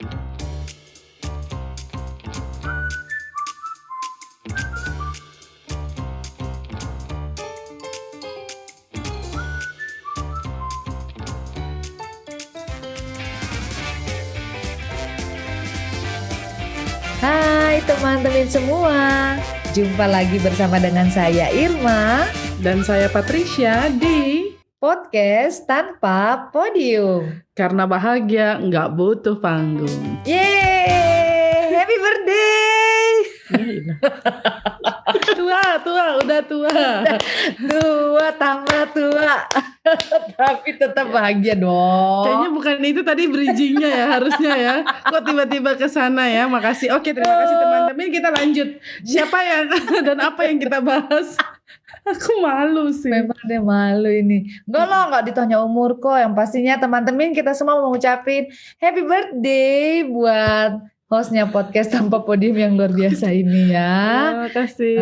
Hai teman-teman semua, jumpa lagi bersama dengan saya Irma Dan saya Patricia di Podcast Tanpa Podium. Karena Bahagia Nggak Butuh Panggung. Yeay, happy birthday. Udah tua. Tua tambah tua, tapi tetap bahagia dong. Kayaknya bukan itu tadi bridgingnya ya, harusnya ya. Kok tiba-tiba ke sana ya? Makasih. Oke, terima kasih teman-teman. Kita lanjut. Siapa yang dan apa yang kita bahas? Aku malu sih. Memang dia malu ini. Nggak ditanya umur kok. Yang pastinya teman-teman kita semua mau ngucapin happy birthday buat hostnya Podcast Tanpa Podium yang luar biasa ini ya. Makasih.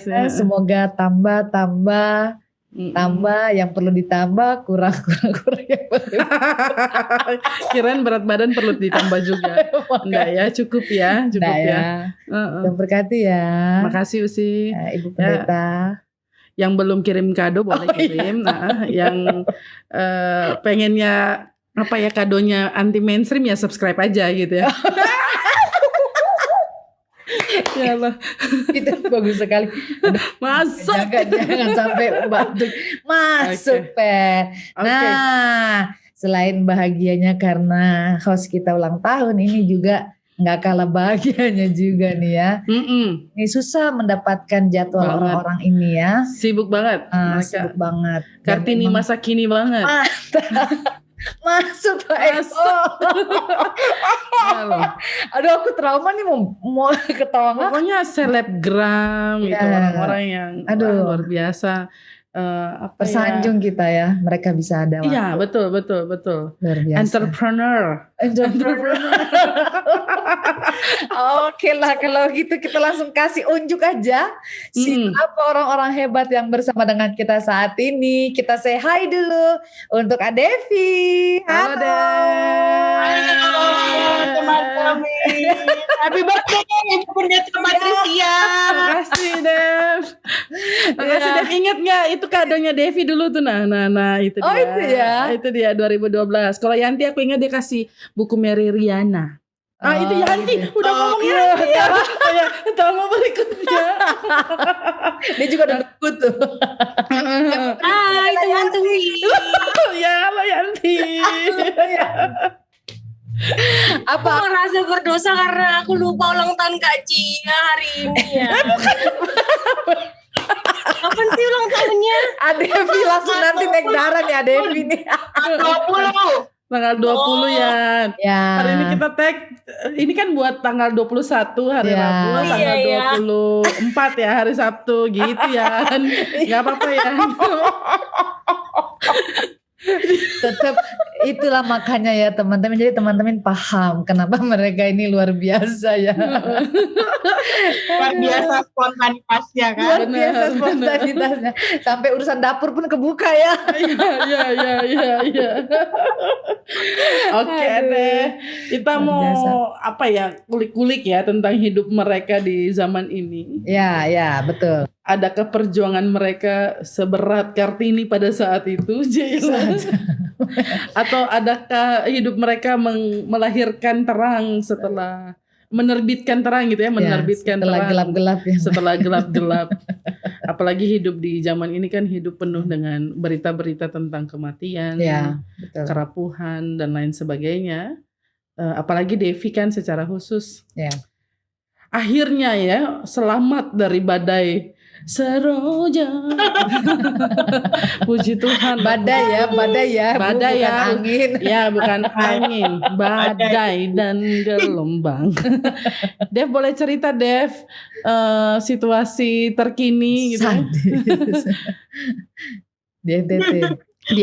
Ya, semoga tambah yang perlu ditambah, kurang yang perlu. Kirain berat badan perlu ditambah juga. Enggak ya, cukup ya. Dan berkati ya. Makasih Usi. Ibu Pendeta. Yang belum kirim kado boleh kirim. Nah, yang pengennya apa ya kadonya anti mainstream ya subscribe aja gitu ya. Ya Allah. Itu bagus sekali. Masuk. Jangan sampai batuk. Masuk, Pe. Nah, selain bahagianya karena host kita ulang tahun, ini juga nggak kalah bahagianya juga nih ya. Ini susah mendapatkan jadwal orang-orang ini ya. Sibuk banget. Sibuk banget. Kartini masa kini banget. Masuk Pak Eko. Aduh, aku trauma nih mau ketawa. Pokoknya selebgram gitu, orang-orang yang luar biasa. Tersanjung kita ya, mereka bisa ada waktu. Iya, betul. Luar biasa. Entrepreneur. Oke lah, kalau gitu kita langsung kasih unjuk aja siapa orang-orang hebat yang bersama dengan kita saat ini. Kita say hi dulu untuk Adevi. Halo. Halo teman-teman. Happy birthday Ibu Pendeta Patricia. Makasih Dev. Makasih Dev. Ingat gak itu kadonya Devi dulu tuh. Nah itu dia. Oh itu ya. Itu dia 2012. Kalau Yanti aku ingat dia kasih buku Mary Riana. Itu Yanti gitu. Udah ngomong Yanti ya. Tolong berikutnya. Dia juga udah debut tuh. Hai teman-teman. Ya halo Yanti. Aku merasa berdosa karena aku lupa ulang tahun Kak Cia hari ini ya. Kapan sih ulang tahunnya? Adevi langsung nanti naik darah nih Adevi nih. 20. Tanggal 20 ya. Hari ini kita tag, ini kan buat tanggal 21 hari Rabu, tanggal 24 ya hari Sabtu gitu ya. Gak apa-apa ya. Tetap itulah makanya ya teman-teman. Jadi teman-teman paham kenapa mereka ini luar biasa ya. Luar biasa spontanitasnya kan. Luar biasa spontanitasnya. Sampai urusan dapur pun kebuka ya. Iya. Oke deh. Kita mau apa ya kulik-kulik ya tentang hidup mereka di zaman ini. Ya betul. Adakah perjuangan mereka seberat Kartini pada saat itu? Atau adakah hidup mereka melahirkan terang setelah menerbitkan terang gitu ya, menerbitkan setelah terang gelap-gelap ya. Setelah gelap-gelap. Apalagi hidup di zaman ini kan hidup penuh dengan berita-berita tentang kematian, betul. kerapuhan dan lain sebagainya. Apalagi Devi kan secara khusus. Akhirnya ya selamat dari badai seroja. Puji Tuhan. Badai ya, bukan angin. Ya, bukan angin, badai dan gelombang. Dev boleh cerita Dev situasi terkini gitu. Di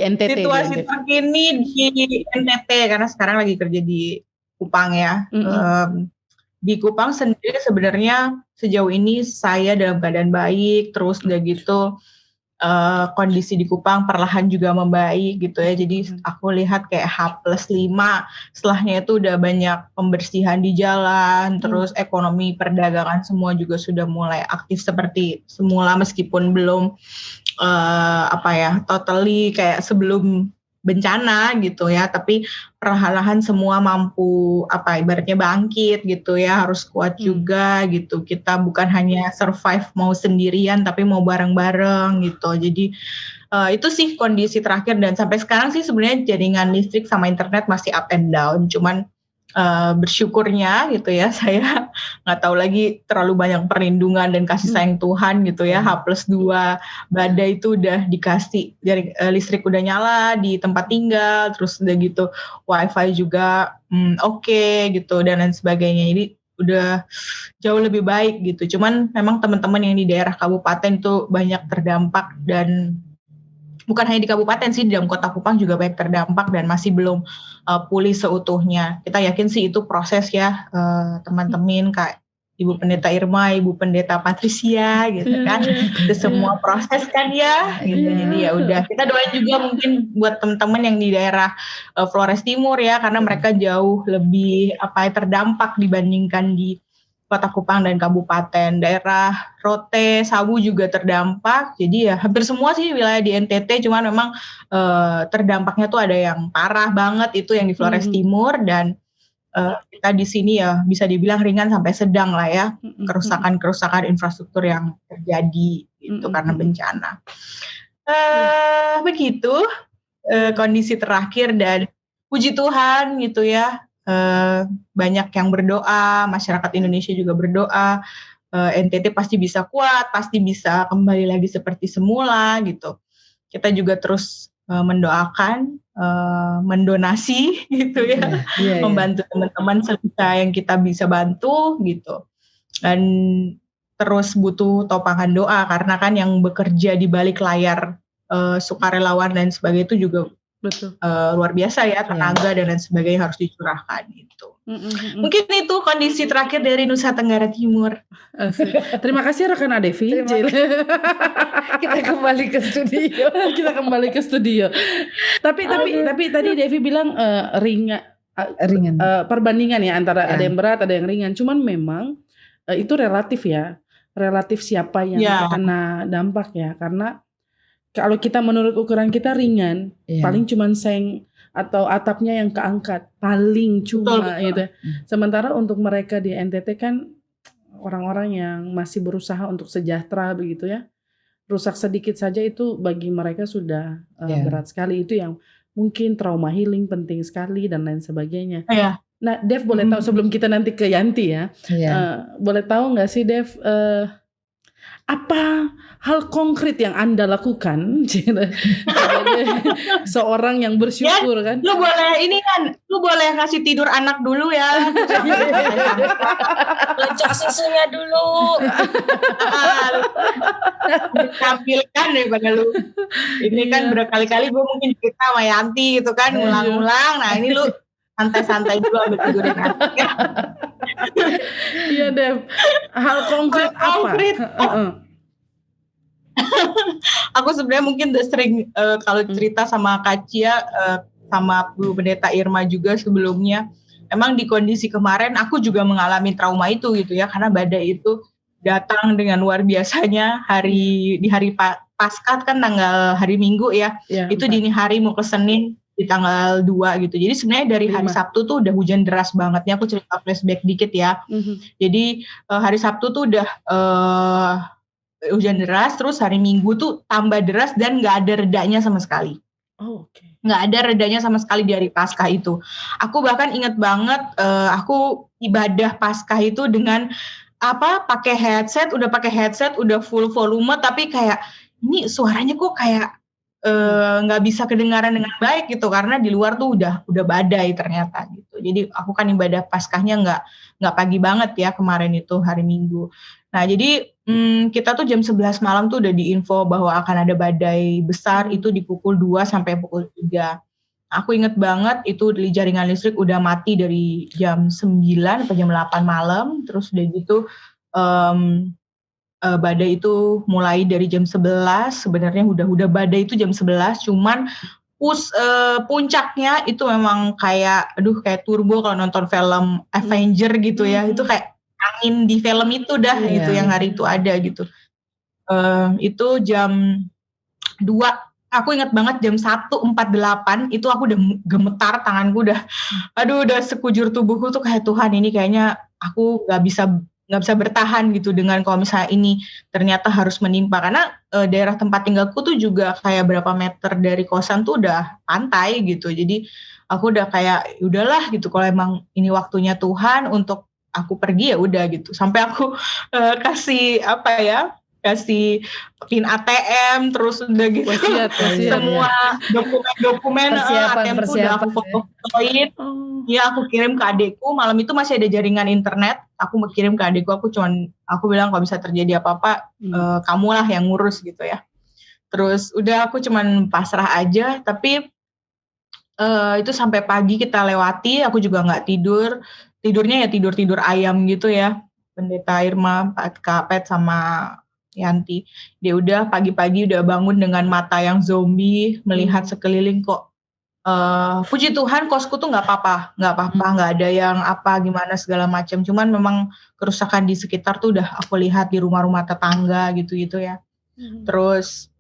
NTT. Situasi terkini di NTT karena sekarang lagi kerja di Kupang ya. Di Kupang sendiri sebenarnya sejauh ini saya dalam keadaan baik, terus udah gitu kondisi di Kupang perlahan juga membaik gitu ya. Jadi aku lihat kayak H+5 setelahnya itu udah banyak pembersihan di jalan, terus ekonomi perdagangan semua juga sudah mulai aktif seperti semula meskipun belum totally kayak sebelum bencana gitu ya, tapi perlahan-lahan semua mampu ibaratnya bangkit gitu ya, harus kuat juga gitu. Kita bukan hanya survive mau sendirian tapi mau bareng-bareng gitu. Jadi itu sih kondisi terakhir, dan sampai sekarang sih sebenarnya jaringan listrik sama internet masih up and down. Cuman bersyukurnya gitu ya, saya nggak tahu lagi terlalu banyak perlindungan dan kasih sayang Tuhan gitu ya. H+2 badai itu udah dikasih, listrik udah nyala di tempat tinggal, terus udah gitu wifi juga oke gitu dan lain sebagainya. Jadi udah jauh lebih baik gitu. Cuman memang teman-teman yang di daerah kabupaten itu banyak terdampak, dan bukan hanya di kabupaten sih, di dalam kota Kupang juga banyak terdampak dan masih belum pulih seutuhnya. Kita yakin sih itu proses ya, teman-teman kayak Ibu Pendeta Irma, Ibu Pendeta Patricia gitu kan. Itu semua proses kan ya gitu. Jadi ya udah, kita doain juga mungkin buat teman-teman yang di daerah Flores Timur ya, karena mereka jauh lebih terdampak dibandingkan di Kota Kupang dan kabupaten. Daerah Rote, Sawu juga terdampak. Jadi ya hampir semua sih wilayah di NTT, cuman memang terdampaknya tuh ada yang parah banget, itu yang di Flores Timur, dan kita di sini ya bisa dibilang ringan sampai sedang lah ya, kerusakan infrastruktur yang terjadi gitu karena bencana. Begitu kondisi terakhir, dan puji Tuhan gitu ya. Banyak yang berdoa, masyarakat Indonesia juga berdoa, NTT pasti bisa kuat, pasti bisa kembali lagi seperti semula gitu. Kita juga terus mendoakan, mendonasi gitu ya, membantu teman-teman sebisa yang kita bisa bantu gitu. Dan terus butuh topangan doa, karena kan yang bekerja di balik layar sukarelawan dan sebagainya itu juga luar biasa ya, tenaga dan lain sebagainya harus dicurahkan gitu. Mungkin itu kondisi terakhir dari Nusa Tenggara Timur. Terima kasih rekan Adevi. Kita kembali ke studio. Tapi tadi Devi bilang ringan. Perbandingan ya antara ada yang berat, ada yang ringan. Cuman memang itu relatif ya. Relatif siapa yang kena dampak ya, karena kalau kita menurut ukuran kita ringan, paling cuman seng atau atapnya yang keangkat, paling cuma gitu. Sementara untuk mereka di NTT kan orang-orang yang masih berusaha untuk sejahtera begitu ya. Rusak sedikit saja itu bagi mereka sudah berat sekali. Itu yang mungkin trauma healing penting sekali dan lain sebagainya. Nah, Dev boleh tahu sebelum kita nanti ke Yanti ya. Boleh tahu nggak sih Dev, apa hal konkret yang Anda lakukan sebagai seorang yang bersyukur kan? Lu boleh ngasih tidur anak dulu ya. Lecok susunya dulu. Tampilkan daripada lu. Ini kan berkali-kali gue mungkin cerita sama Yanti gitu kan, ngulang-ngulang. Nah ini lu santai-santai dulu ambil tidurin anak ya. Iya Dev, hal konkret apa? Aku sebenarnya mungkin udah sering kalau cerita sama Kak Cia, sama Bu Pendeta Irma juga sebelumnya. Emang di kondisi kemarin aku juga mengalami trauma itu gitu ya, karena badai itu datang dengan luar biasanya di hari Paskah kan tanggal hari Minggu ya, itu dini hari mau ke Senin di tanggal 2 gitu. Jadi sebenarnya dari hari Sabtu tuh udah hujan deras banget. Ini aku cerita flashback dikit ya. Jadi hari Sabtu tuh udah hujan deras, terus hari Minggu tuh tambah deras dan nggak ada redanya sama sekali. Nggak ada redanya sama sekali di hari Paskah itu. Aku bahkan inget banget, aku ibadah Paskah itu dengan pakai headset, udah full volume, tapi kayak ini suaranya kok kayak nggak bisa kedengaran dengan baik gitu, karena di luar tuh udah badai ternyata gitu. Jadi aku kan ibadah Paskahnya nggak pagi banget ya kemarin itu hari Minggu. Nah jadi kita tuh jam 11 malam tuh udah diinfo bahwa akan ada badai besar itu di pukul 2 sampai pukul 3. Aku inget banget itu di jaringan listrik udah mati dari jam 9 sampai jam 8 malam. Terus udah gitu badai itu mulai dari jam 11, sebenarnya udah badai itu jam 11, cuman puncaknya itu memang kayak turbo kalau nonton film Avenger gitu ya, itu kayak angin di film itu dah gitu yang hari itu ada gitu. Itu jam 2, aku ingat banget jam 1.48 itu aku udah gemetar, tanganku udah sekujur tubuhku tuh kayak Tuhan ini kayaknya aku nggak bisa bertahan gitu dengan kalau misalnya ini ternyata harus menimpa, karena daerah tempat tinggalku tuh juga kayak berapa meter dari kosan tuh udah pantai gitu, jadi aku udah kayak udahlah gitu, kalau emang ini waktunya Tuhan untuk aku pergi ya udah gitu, sampai aku kasih pin ATM, terus udah gitu semua dokumen ATM tuh udah aku fotoin. Ya aku kirim ke adikku, malam itu masih ada jaringan internet, aku mau kirim ke adikku, aku bilang kalau bisa terjadi apa-apa kamu lah yang ngurus gitu ya. Terus udah aku cuman pasrah aja, tapi itu sampai pagi kita lewati, aku juga nggak tidurnya ya tidur ayam gitu ya, Pendeta Irma, Kak Pet sama Yanti. Dia udah pagi-pagi udah bangun dengan mata yang zombie, melihat sekeliling kok. Puji Tuhan kosku tuh nggak apa-apa, nggak ada yang apa gimana segala macam. Cuman memang kerusakan di sekitar tuh udah aku lihat di rumah-rumah tetangga gitu-gitu ya. Terus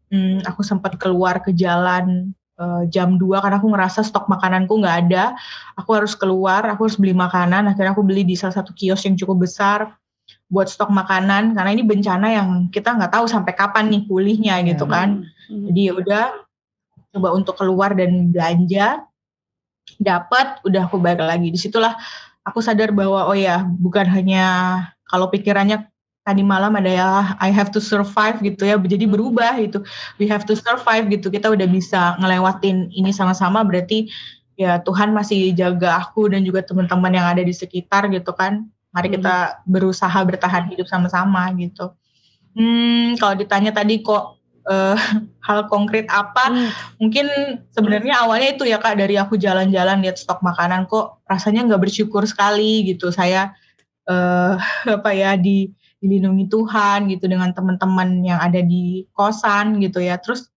aku sempat keluar ke jalan jam 2 karena aku ngerasa stok makananku nggak ada. Aku harus keluar, aku harus beli makanan. Akhirnya aku beli di salah satu kios yang cukup besar buat stok makanan, karena ini bencana yang kita nggak tahu sampai kapan nih pulihnya gitu kan. Jadi udah coba untuk keluar dan belanja, dapat, udah aku balik lagi. Disitulah aku sadar bahwa bukan hanya kalau pikirannya tadi malam ada ya I have to survive gitu ya, jadi berubah gitu, we have to survive gitu, kita udah bisa ngelewatin ini sama-sama, berarti ya Tuhan masih jaga aku dan juga teman-teman yang ada di sekitar gitu kan. Mari kita berusaha bertahan hidup sama-sama gitu. Kalau ditanya tadi kok hal konkret apa, mungkin sebenarnya awalnya itu ya Kak, dari aku jalan-jalan lihat stok makanan kok rasanya nggak bersyukur sekali gitu. Saya dilindungi Tuhan gitu dengan teman-teman yang ada di kosan gitu ya. Terus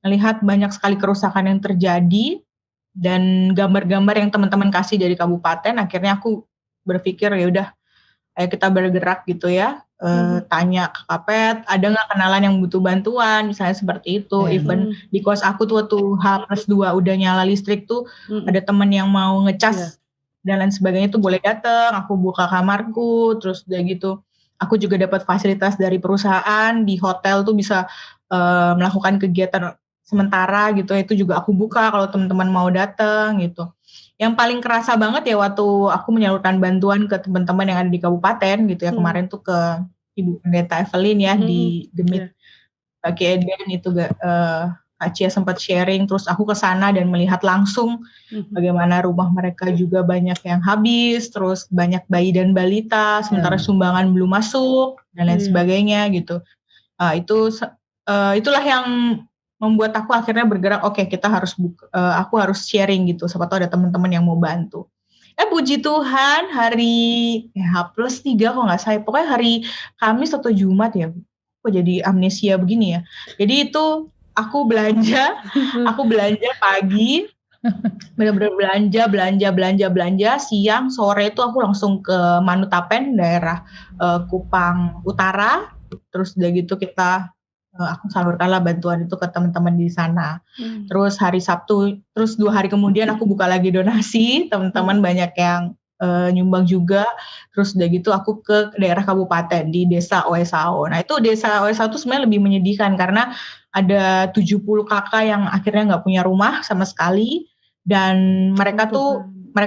melihat banyak sekali kerusakan yang terjadi dan gambar-gambar yang teman-teman kasih dari kabupaten, akhirnya aku berpikir ya udah ayo kita bergerak gitu ya. Tanya ke Kapet, ada nggak kenalan yang butuh bantuan misalnya seperti itu. Even di kos aku tuh waktu H+2 udah nyala listrik tuh ada teman yang mau ngecas dan lain sebagainya tuh boleh datang, aku buka kamarku, terus udah gitu aku juga dapat fasilitas dari perusahaan di hotel tuh bisa melakukan kegiatan sementara gitu, itu juga aku buka kalau teman-teman mau datang gitu. Yang paling kerasa banget ya waktu aku menyalurkan bantuan ke teman-teman yang ada di kabupaten gitu ya, kemarin tuh ke Ibu Pendeta Evelyn ya di Demit, Kak Eden itu Kak Cia sempat sharing, terus aku ke sana dan melihat langsung bagaimana rumah mereka juga banyak yang habis, terus banyak bayi dan balita, sementara sumbangan belum masuk dan lain sebagainya gitu. Itulah yang membuat aku akhirnya bergerak, oke, kita harus aku harus sharing gitu, siapa tahu ada teman-teman yang mau bantu. Puji Tuhan hari H+3 kok nggak salah, pokoknya hari Kamis atau Jumat ya, kok jadi amnesia begini ya. Jadi itu aku belanja pagi, benar-benar belanja, siang, sore itu aku langsung ke Manutapen, daerah Kupang Utara, terus udah gitu aku salurkanlah bantuan itu ke teman-teman di sana. Terus hari Sabtu, terus 2 hari kemudian aku buka lagi donasi, teman-teman banyak yang nyumbang juga. Terus udah gitu aku ke daerah kabupaten di desa Oesao. Nah itu desa Oesao itu sebenarnya lebih menyedihkan karena ada 70 kakak yang akhirnya nggak punya rumah sama sekali, dan mereka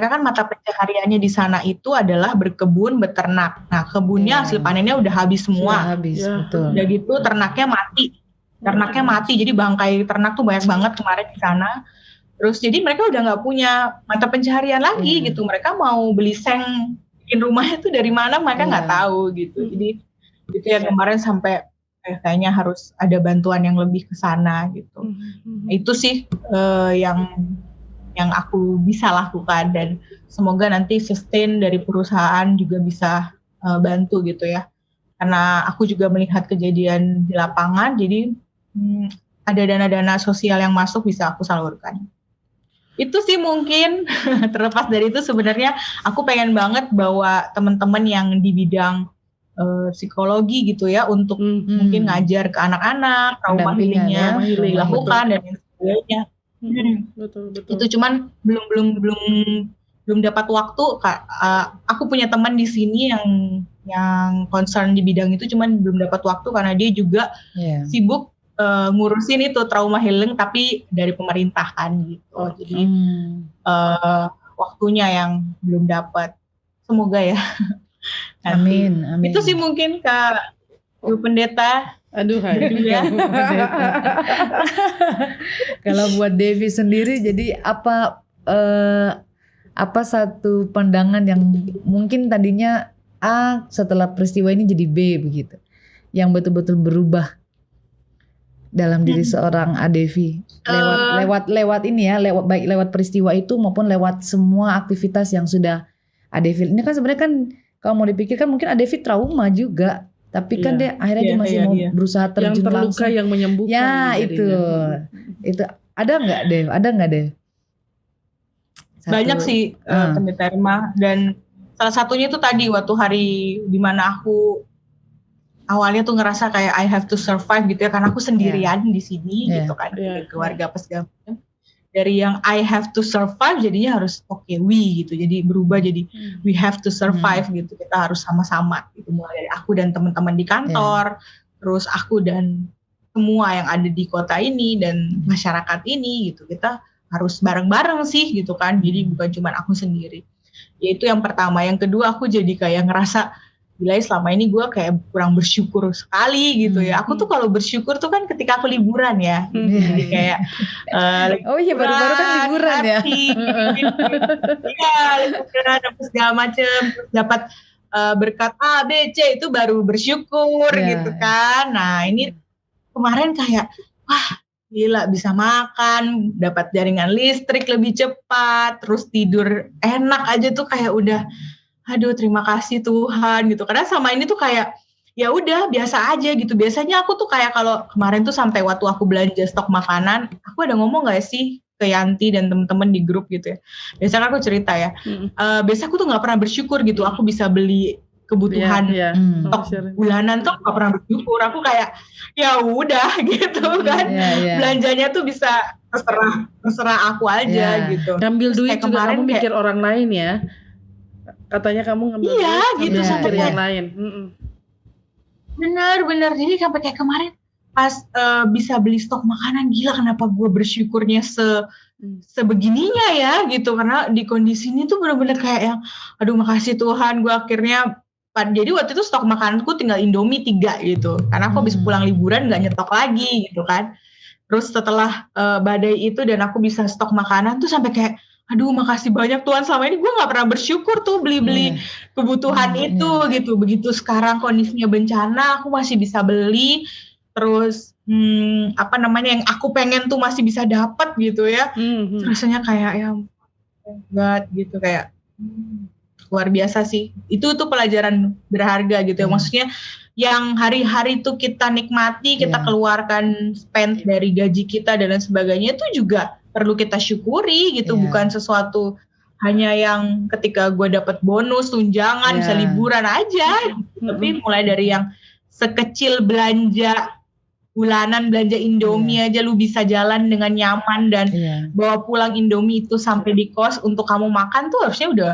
kan mata pencahariannya di sana itu adalah berkebun, beternak. Nah kebunnya hasil panennya udah habis semua. Betul. Udah gitu ternaknya mati. Jadi bangkai ternak tuh banyak banget kemarin di sana. Terus jadi mereka udah nggak punya mata pencaharian lagi gitu. Mereka mau beli seng bikin rumahnya tuh dari mana mereka nggak tahu gitu. Jadi itu ya kemarin sampai kayaknya harus ada bantuan yang lebih ke sana gitu. Itu sih yang aku bisa lakukan, dan semoga nanti sustain dari perusahaan juga bisa bantu gitu ya. karena aku juga melihat kejadian di lapangan, jadi ada dana-dana sosial yang masuk bisa aku salurkan. Itu sih mungkin. Terlepas dari itu sebenarnya aku pengen banget bawa teman-teman yang di bidang psikologi gitu ya untuk mungkin ngajar ke anak-anak, trauma healingnya dilakukan dan lain sebagainya. Betul. Itu cuman belum dapat waktu. Aku punya teman di sini yang concern di bidang itu, cuman belum dapat waktu karena dia juga sibuk ngurusin itu trauma healing tapi dari pemerintah kan gitu. Jadi waktunya yang belum dapat. Semoga ya. Amin. Itu sih mungkin Kak Bu Pendeta. Aduh, ya. Kalau buat Devi sendiri, jadi apa satu pandangan yang mungkin tadinya A, setelah peristiwa ini jadi B begitu, yang betul-betul berubah dalam diri seorang Devi lewat ini ya, baik lewat peristiwa itu maupun lewat semua aktivitas yang sudah Devi. Ini kan sebenarnya kan kalau mau dipikirkan mungkin Devi trauma juga, tapi kan dia akhirnya dia masih mau berusaha terjun yang terluka langsung. Yang menyembuhkan. Ya itu ada nggak Dev? Banyak sih Pendeta Irma, dan salah satunya itu tadi waktu hari dimana aku awalnya tuh ngerasa kayak I have to survive gitu ya, karena aku sendirian di sini gitu kan, keluarga apa segala macam. Dari yang I have to survive jadinya harus we gitu, jadi berubah jadi we have to survive gitu, kita harus sama-sama gitu, mulai dari aku dan teman-teman di kantor, terus aku dan semua yang ada di kota ini dan masyarakat ini gitu, kita harus bareng-bareng sih gitu kan, jadi bukan cuma aku sendiri. Yaitu yang pertama. Yang kedua, aku jadi kayak ngerasa gila, selama ini gue kayak kurang bersyukur sekali gitu ya. Aku tuh kalau bersyukur tuh kan ketika aku liburan ya. Jadi kayak baru-baru kan liburan happy, ya. Liburan apa segala macem, dapat berkat A, B, C, itu baru bersyukur gitu kan. Nah ini kemarin kayak wah gila, bisa makan, dapat jaringan listrik lebih cepat, terus tidur enak aja tuh kayak udah aduh terima kasih Tuhan gitu. Karena sama ini tuh kayak ya udah biasa aja gitu. Biasanya aku tuh kayak kalau kemarin tuh sampai waktu aku belanja stok makanan, aku ada ngomong gak sih ke Yanti dan temen-temen di grup gitu ya. Biasanya aku cerita ya, biasa aku tuh gak pernah bersyukur gitu. Aku bisa beli kebutuhan stok bulanan tuh gak pernah bersyukur. Aku kayak ya udah gitu kan. Belanjanya tuh bisa terserah aku aja gitu. Ngambil duit juga kamu mikir orang lain ya. Katanya kamu ngambil gitu sampai yang lain. Bener. Jadi sampai kayak kemarin pas bisa beli stok makanan, gila kenapa gue bersyukurnya sebegininya ya gitu. Karena di kondisi ini tuh bener-bener kayak yang aduh makasih Tuhan, gue akhirnya. Jadi waktu itu stok makananku tinggal Indomie 3 gitu. Karena aku habis pulang liburan gak nyetok lagi gitu kan. Terus setelah badai itu dan aku bisa stok makanan tuh sampai kayak aduh makasih banyak Tuhan, selama ini gue gak pernah bersyukur tuh beli-beli kebutuhan itu gitu. Begitu sekarang kondisinya bencana aku masih bisa beli, terus yang aku pengen tuh masih bisa dapat gitu ya. Rasanya kayak ya God gitu, kayak luar biasa sih. Itu tuh pelajaran berharga gitu ya. Maksudnya yang hari-hari tuh kita nikmati, kita keluarkan spend dari gaji kita dan lain sebagainya, itu juga perlu kita syukuri gitu. Bukan sesuatu hanya yang ketika gue dapat bonus, tunjangan, bisa liburan aja gitu. Tapi mulai dari yang sekecil belanja bulanan, belanja Indomie aja lu bisa jalan dengan nyaman dan bawa pulang Indomie itu sampai di kos untuk kamu makan tuh harusnya udah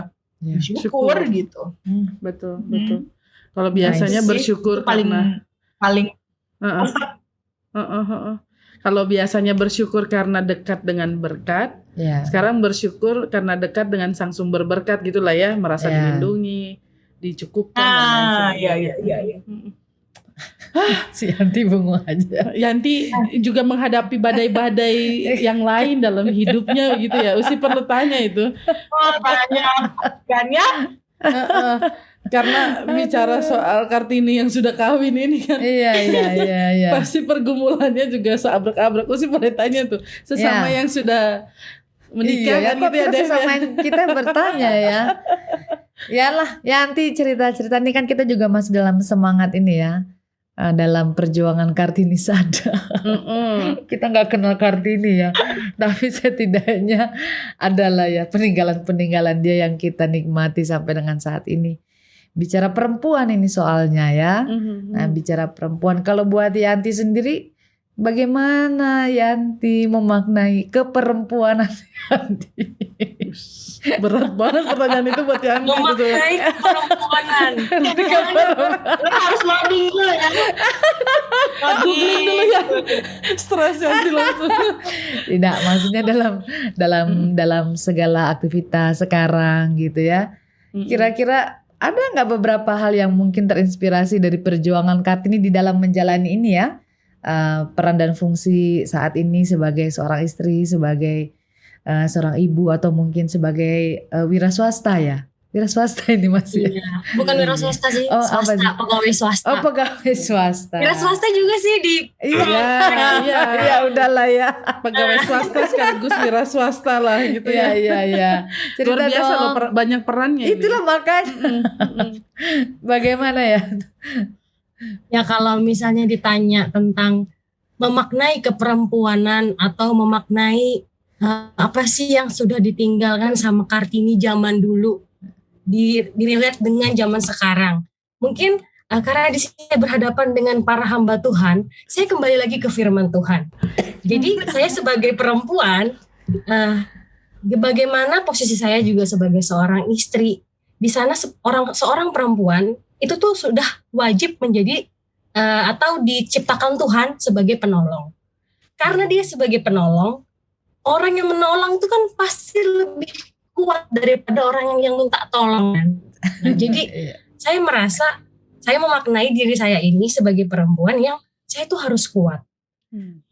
syukur gitu. Betul. Kalau biasanya bersyukur paling kalau biasanya bersyukur karena dekat dengan berkat, sekarang bersyukur karena dekat dengan sang sumber berkat gitulah ya, merasa dilindungi, dicukupkan dan lain sebagainya. Si Yanti bengong aja. Yanti juga menghadapi badai-badai yang lain dalam hidupnya gitu ya. Usi perlu tanya itu. Banyak kan ya? Karena bicara soal Kartini yang sudah kawin ini kan. Iya. Pasti pergumulannya juga seabrek-abrek. Usi boleh tanya tuh sesama yang sudah menikah kan gitu ya, sesama kita bertanya ya. Yalah, Yanti cerita-cerita ini kan kita juga masih dalam semangat ini ya. Dalam perjuangan Kartini Sada. Kita nggak kenal Kartini ya, tapi setidaknya adalah ya peninggalan-peninggalan dia yang kita nikmati sampai dengan saat ini. Bicara perempuan ini soalnya ya. Nah, bicara perempuan, kalau buat Yanti sendiri, bagaimana Yanti memaknai keperempuanan Yanti? Berat banget pertanyaan itu buat Yanti. Memaknai keperempuanan. Lo harus loading dulu ya. Googling dulu ya. Stres Yanti langsung. Tidak, maksudnya dalam segala aktivitas sekarang gitu ya. Kira-kira ada nggak beberapa hal yang mungkin terinspirasi dari perjuangan Kartini di dalam menjalani ini ya? Peran dan fungsi saat ini sebagai seorang istri, sebagai seorang ibu, atau mungkin sebagai wira swasta ya. Wira swasta ini masih. Iya. Bukan wira swasta sih, swasta, pegawai swasta. Oh, pegawai swasta. Wira swasta juga sih di. Iya, udahlah ya. Pegawai swasta sekaligus wira swasta lah gitu ya. Iya. Luar biasa loh, banyak perannya. Itulah makanya. Bagaimana ya? Ya kalau misalnya ditanya tentang memaknai keperempuanan atau memaknai apa sih yang sudah ditinggalkan sama Kartini zaman dulu, dilihat dengan zaman sekarang. Mungkin karena di sini berhadapan dengan para hamba Tuhan, saya kembali lagi ke firman Tuhan. Jadi saya sebagai perempuan, bagaimana posisi saya juga sebagai seorang istri, di sana seorang perempuan itu tuh sudah wajib menjadi atau diciptakan Tuhan sebagai penolong. Karena dia sebagai penolong, orang yang menolong itu kan pasti lebih kuat daripada orang yang minta tolong kan. Nah, jadi saya merasa saya memaknai diri saya ini sebagai perempuan yang saya tuh harus kuat.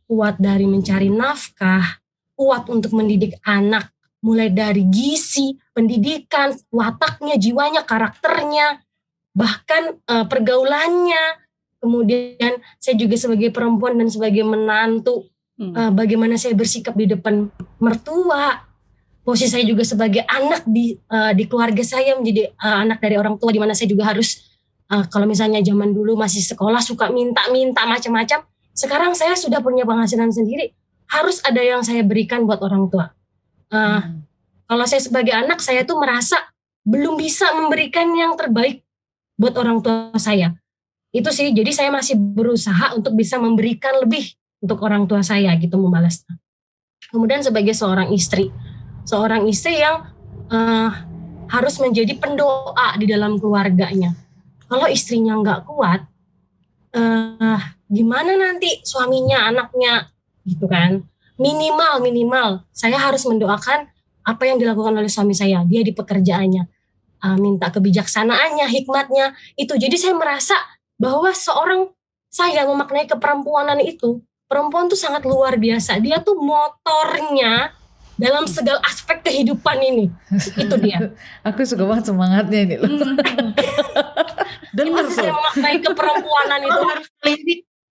Kuat dari mencari nafkah, kuat untuk mendidik anak, mulai dari gizi, pendidikan, wataknya, jiwanya, karakternya, bahkan pergaulannya. Kemudian saya juga sebagai perempuan dan sebagai menantu, bagaimana saya bersikap di depan mertua. Posisi saya juga sebagai anak di keluarga saya, menjadi anak dari orang tua, di mana saya juga harus kalau misalnya zaman dulu masih sekolah suka minta macam-macam. Sekarang saya sudah punya penghasilan sendiri, harus ada yang saya berikan buat orang tua. Kalau saya sebagai anak, saya tuh merasa belum bisa memberikan yang terbaik buat orang tua saya. Itu sih, jadi saya masih berusaha untuk bisa memberikan lebih untuk orang tua saya gitu, membalasnya. Kemudian sebagai seorang istri yang harus menjadi pendoa di dalam keluarganya. Kalau istrinya nggak kuat, gimana nanti suaminya, anaknya gitu kan. Minimal saya harus mendoakan apa yang dilakukan oleh suami saya, dia di pekerjaannya, minta kebijaksanaannya, hikmatnya itu. Jadi saya merasa bahwa saya memaknai keperempuanan itu, perempuan tuh sangat luar biasa. Dia tuh motornya dalam segala aspek kehidupan ini. Itu dia. Aku suka banget semangatnya ini loh. Dan saya memaknai keperempuanan itu.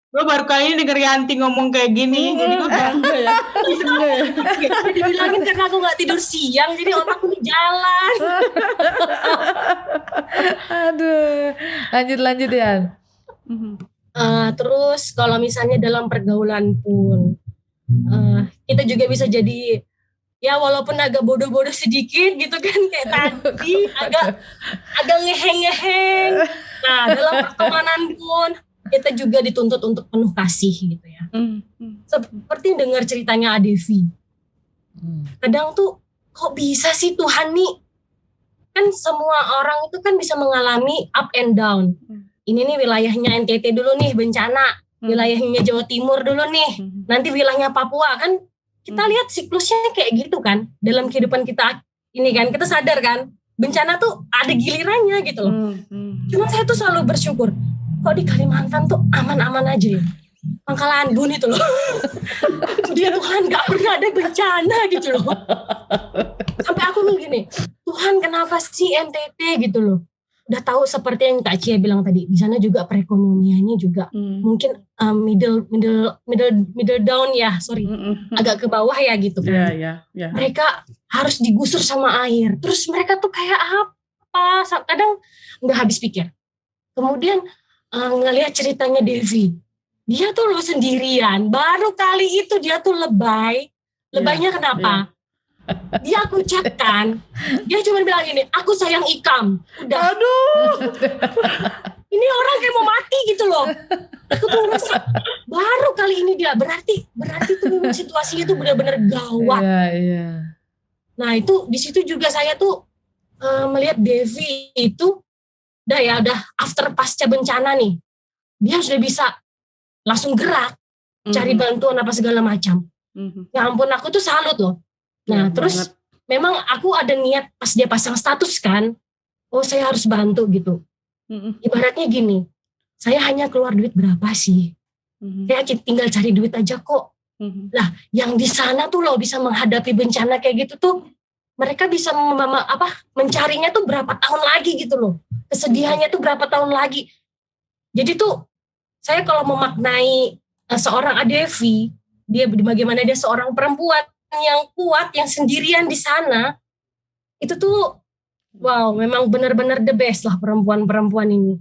Gue baru kali ini denger Yanti ngomong kayak gini. Jadi gue bangga ya. Dibilangin karena aku gak tidur siang, jadi otakku di jalan. Aduh, lanjut ya. Terus kalau misalnya dalam pergaulan pun, kita juga bisa jadi, ya walaupun agak bodoh-bodoh sedikit gitu kan, kayak tadi agak ngeheng-ngeheng. Nah, dalam pertemanan pun kita juga dituntut untuk penuh kasih gitu ya. Seperti dengar ceritanya Adevi. Kadang tuh kok bisa sih Tuhan nih? Kan semua orang itu kan bisa mengalami up and down. Ini nih wilayahnya NTT dulu nih bencana, wilayahnya Jawa Timur dulu nih, nanti wilayahnya Papua kan. Kita lihat siklusnya kayak gitu kan. Dalam kehidupan kita ini kan, kita sadar kan, bencana tuh ada gilirannya gitu loh. Cuma saya tuh selalu bersyukur, kok di Kalimantan tuh aman-aman aja ya. Pangkalan Bun itu loh. Dia Tuhan gak pernah ada bencana gitu loh. Sampai aku nih gini, Tuhan kenapa sih NTT gitu loh. Udah tahu seperti yang Kak Cia bilang tadi, di sana juga perekonomiannya juga mungkin middle down ya, agak ke bawah ya gitu kan. Yeah. Mereka harus digusur sama air. Terus mereka tuh kayak apa apa, kadang nggak habis pikir. Kemudian ngelihat ceritanya Devi, dia tuh lo sendirian, baru kali itu dia tuh lebay. Lebaynya kenapa? Dia aku ucapkan, dia cuma bilang gini, aku sayang Ikam. Udah. Aduh. Ini orang kayak mau mati gitu loh. Aku tuh ngerasa baru kali ini dia berarti tuh memang situasinya tuh benar-benar gawat. Iya. Nah itu di situ juga saya tuh melihat Devi itu udah after pasca bencana nih, dia sudah bisa langsung gerak cari bantuan apa segala macam. Ya ampun, aku tuh salut loh. Nah terus memang aku ada niat pas dia pasang status kan, oh saya harus bantu gitu. Ibaratnya gini, saya hanya keluar duit berapa sih? Saya tinggal cari duit aja kok. Lah, yang di sana tuh loh bisa menghadapi bencana kayak gitu tuh, mereka bisa mencarinya tuh berapa tahun lagi gitu loh. Kesedihannya tuh berapa tahun lagi. Jadi tuh saya kalau memaknai seorang Adevi, dia bagaimana dia seorang perempuan yang kuat, yang sendirian di sana, itu tuh wow, memang benar-benar the best lah perempuan-perempuan ini.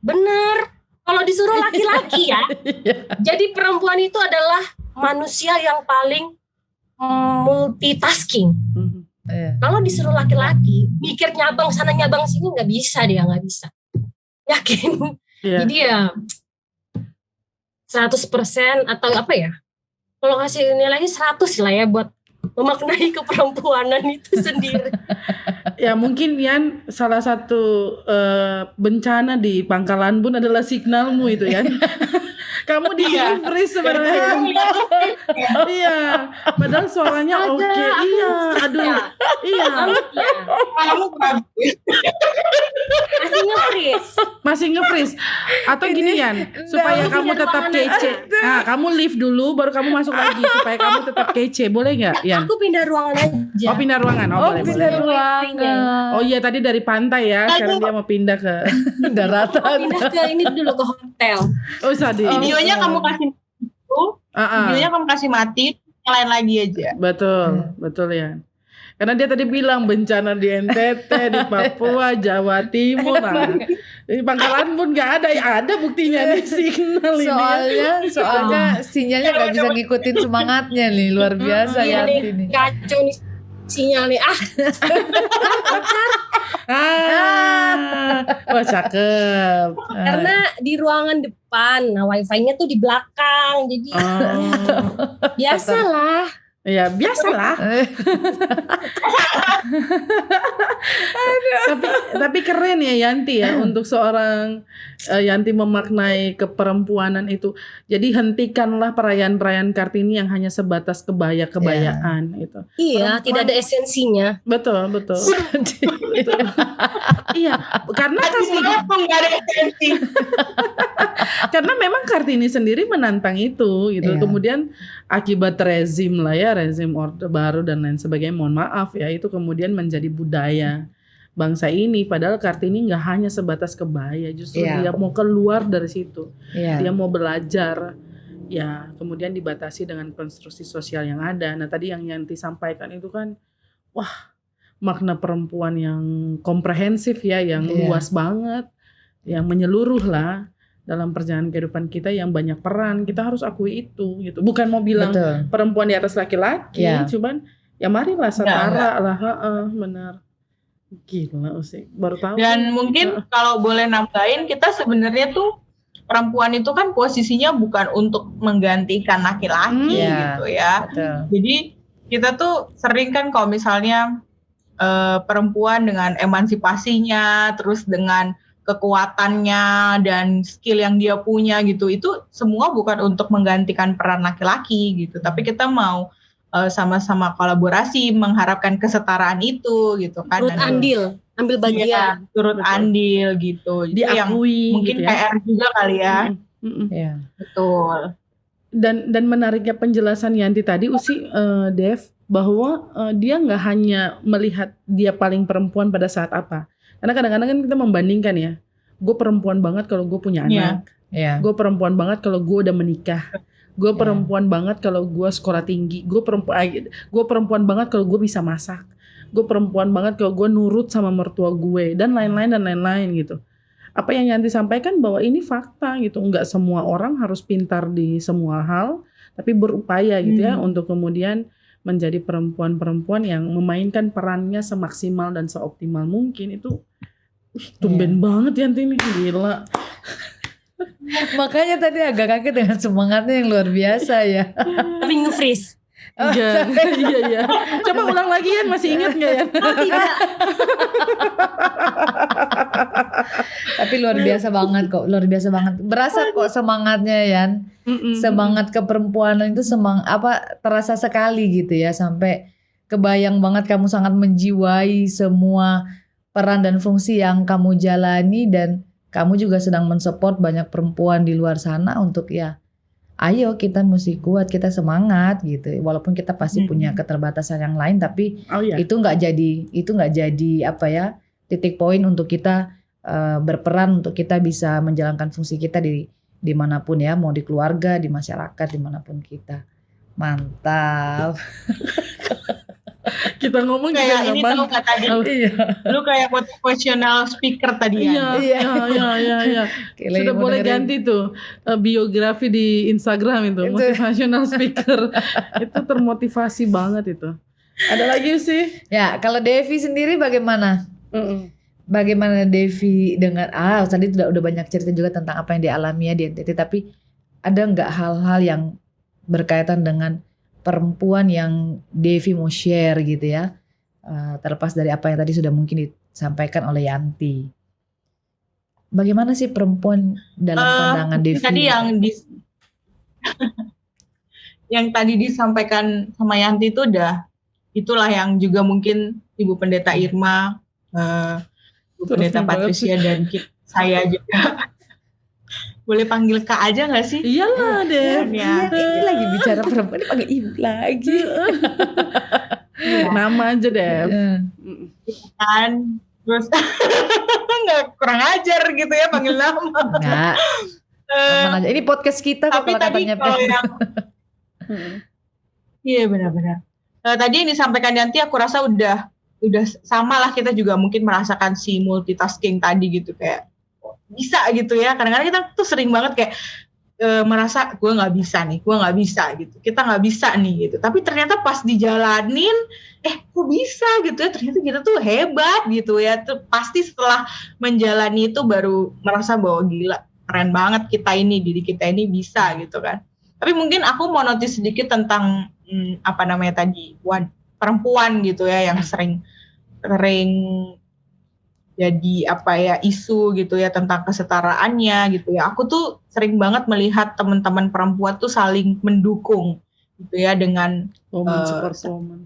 Bener. Kalau disuruh laki-laki ya, jadi perempuan itu adalah manusia yang paling multitasking. Kalau disuruh laki-laki, mikir nyabang sana nyabang sini nggak bisa dia, nggak bisa. Yakin. Jadi ya 100% atau apa ya? Kalau ngasih nilainya 100 lah ya buat memaknai keperempuanan itu sendiri. Ya mungkin Yan, salah satu bencana di Pangkalan Bun adalah signalmu itu ya. Kamu di freeze sebenarnya. Iya, padahal suaranya oke. Iya, aduh. Iya. Kamu Masih nge-freeze. Atau gini Yan, supaya kamu tetap kece. Nah, kamu leave dulu baru kamu masuk lagi supaya kamu tetap kece. Boleh enggak, Yan? Aku pindah ruangan aja. Oh, pindah ruangan. Oh, pindah ruangan. Oh iya, tadi dari pantai ya. Sekarang dia mau pindah ke daratan. Pindah ke ini dulu ke hotel. Oh, sadis. Videonya kamu kasih videonya kamu kasih mati, nyalain lagi aja. Betul ya. Karena dia tadi bilang bencana di NTT, di Papua, Jawa Timur. Nah, di Pangkalan pun nggak ada, ya ada buktinya nih signal ini. Soalnya sinyalnya nggak bisa ngikutin semangatnya nih, luar biasa ya ini. Kacau nih sinyal nih. Wah cakep. Karena di ruangan depan, nah wifi-nya tuh di belakang, jadi biasalah. Ya biasalah. tapi keren ya Yanti ya untuk seorang Yanti memaknai keperempuanan itu. Jadi hentikanlah perayaan-perayaan Kartini yang hanya sebatas kebaya-kebayaan itu. Iya, tidak ada esensinya. Betul. Iya, karena Kartini nggak ada esensi. Karena memang Kartini sendiri menantang itu gitu. Kemudian akibat rezim Orde Baru dan lain sebagainya, mohon maaf ya, itu kemudian menjadi budaya bangsa ini. Padahal Kartini nggak hanya sebatas kebaya, justru dia mau keluar dari situ, dia mau belajar, ya kemudian dibatasi dengan konstruksi sosial yang ada. Nah tadi yang Yanti sampaikan itu kan, wah makna perempuan yang komprehensif ya, yang luas banget, yang menyeluruh lah dalam perjalanan kehidupan kita, yang banyak peran. Kita harus akui itu gitu. Bukan mau bilang perempuan di atas laki-laki, cuman ya marilah setara lah. Benar. Gila sih, baru tahu. Dan mungkin kalau boleh nambahin, kita sebenarnya tuh perempuan itu kan posisinya bukan untuk menggantikan laki-laki gitu ya. Betul. Jadi kita tuh sering kan kalau misalnya perempuan dengan emansipasinya, terus dengan kekuatannya dan skill yang dia punya gitu, itu semua bukan untuk menggantikan peran laki-laki gitu, tapi kita mau sama-sama kolaborasi mengharapkan kesetaraan itu gitu kan. Turut andil, ambil bagian, turut andil gitu. Diakui yang mungkin gitu ya. PR juga kali ya. Betul. Dan menariknya penjelasan Yanti tadi Usi, Dev, bahwa dia nggak hanya melihat dia paling perempuan pada saat apa. Karena kadang-kadang kan kita membandingkan ya, gue perempuan banget kalau gue punya anak, gue perempuan banget kalau gue udah menikah, gue perempuan banget kalau gue sekolah tinggi, gue perempuan banget kalau gue bisa masak, gue perempuan banget kalau gue nurut sama mertua gue dan lain-lain gitu. Apa yang Yanti sampaikan bahwa ini fakta gitu, nggak semua orang harus pintar di semua hal, tapi berupaya gitu ya untuk kemudian menjadi perempuan-perempuan yang memainkan perannya semaksimal dan seoptimal mungkin. Itu tumben banget Yanti ini, gila. Makanya tadi agak kaget dengan semangatnya yang luar biasa ya. Tapi nge-freeze. Iya. Coba ulang lagi kan, masih ingat nggak ya? Oh tidak. Tapi luar biasa banget kok, luar biasa banget. Berasa kok semangatnya Yan. Semangat keperempuanan itu terasa sekali gitu ya, sampai kebayang banget kamu sangat menjiwai semua peran dan fungsi yang kamu jalani, dan kamu juga sedang mensupport banyak perempuan di luar sana untuk ya, ayo kita mesti kuat, kita semangat gitu. Walaupun kita pasti punya keterbatasan yang lain, tapi itu nggak jadi apa ya, titik poin untuk kita berperan, untuk kita bisa menjalankan fungsi kita di dimanapun ya, mau di keluarga, di masyarakat, dimanapun kita. Mantap. Kita ngomong kayak ini tahu nggak tadi? Lu kayak motivational speaker tadi ya. Iya. Sudah boleh ganti tuh biografi di Instagram itu. Motivational speaker. Itu termotivasi banget itu. Ada lagi sih? Ya, kalau Devi sendiri bagaimana? Bagaimana Devi dengan tadi udah banyak cerita juga tentang apa yang dialami ya di NTT, tapi ada nggak hal-hal yang berkaitan dengan perempuan yang Devi mau share gitu ya, terlepas dari apa yang tadi sudah mungkin disampaikan oleh Yanti. Bagaimana sih perempuan dalam pandangan Devi? Tadi yang tadi disampaikan sama Yanti itu itulah yang juga mungkin Ibu Pendeta Irma, Ibu Pendeta Patricia dan saya juga. Boleh panggil Kak aja gak sih? Iyalah deh. Iya, ini lagi bicara perempuan, ini panggil ibu lagi. Nama aja deh. Kan, terus nggak kurang ajar gitu ya panggil nama. Enggak. Aja. Ini podcast kita kok kalau katanya. Iya benar-benar. Tadi yang disampaikan Yanti aku rasa udah sama lah, kita juga mungkin merasakan si multitasking tadi gitu, kayak bisa gitu ya. Kadang-kadang kita tuh sering banget kayak merasa gue nggak bisa gitu, kita nggak bisa nih gitu. Tapi ternyata pas dijalanin, kok bisa gitu ya. Ternyata kita tuh hebat gitu ya. Tuh pasti setelah menjalani itu baru merasa bahwa gila, keren banget diri kita ini bisa gitu kan. Tapi mungkin aku mau notice sedikit tentang perempuan gitu ya, yang sering jadi isu gitu ya tentang kesetaraannya gitu ya. Aku tuh sering banget melihat teman-teman perempuan tuh saling mendukung gitu ya dengan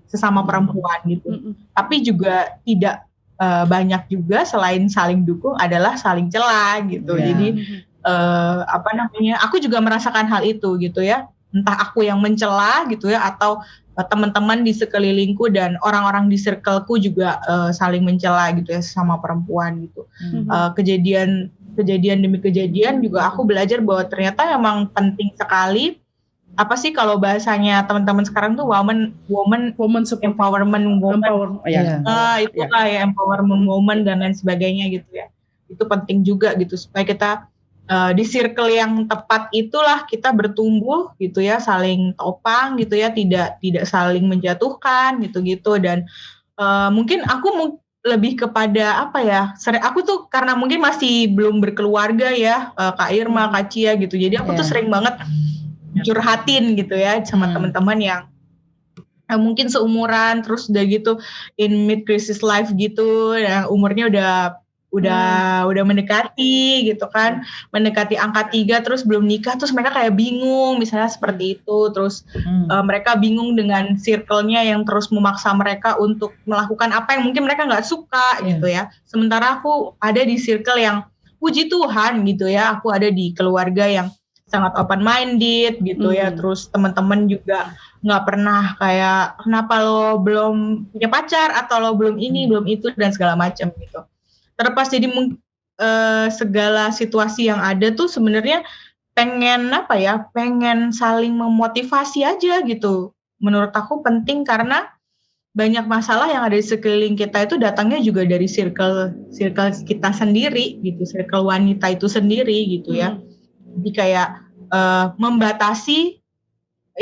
sesama perempuan gitu. Tapi juga tidak banyak juga selain saling dukung adalah saling cela gitu. Jadi aku juga merasakan hal itu gitu ya. Entah aku yang mencela gitu ya, atau teman-teman di sekelilingku dan orang-orang di circleku juga saling mencela gitu ya sama perempuan gitu. Kejadian demi kejadian juga aku belajar bahwa ternyata emang penting sekali, apa sih kalau bahasanya teman-teman sekarang tuh woman empowerment woman. Itulah ya, empowerment woman dan lain sebagainya gitu ya. Itu penting juga gitu supaya kita di circle yang tepat itulah kita bertumbuh gitu ya, saling topang gitu ya, tidak saling menjatuhkan gitu-gitu. Dan mungkin aku lebih kepada aku tuh karena mungkin masih belum berkeluarga ya, Kak Irma, Kak Cia gitu, jadi aku tuh sering banget curhatin gitu ya sama teman-teman yang mungkin seumuran, terus udah gitu in mid crisis life gitu, yang umurnya udah mendekati gitu kan, mendekati angka 3 terus belum nikah, terus mereka kayak bingung misalnya seperti itu. Terus mereka bingung dengan circle-nya yang terus memaksa mereka untuk melakukan apa yang mungkin mereka nggak suka gitu ya. Sementara aku ada di circle yang puji Tuhan gitu ya, aku ada di keluarga yang sangat open minded gitu ya. Terus teman-teman juga nggak pernah kayak kenapa lo belum punya pacar, atau lo belum ini belum itu dan segala macam gitu. Terlepas jadi segala situasi yang ada tuh sebenarnya pengen saling memotivasi aja gitu. Menurut aku penting karena banyak masalah yang ada di sekeliling kita itu datangnya juga dari circle kita sendiri gitu, circle wanita itu sendiri gitu ya. Jadi kayak membatasi,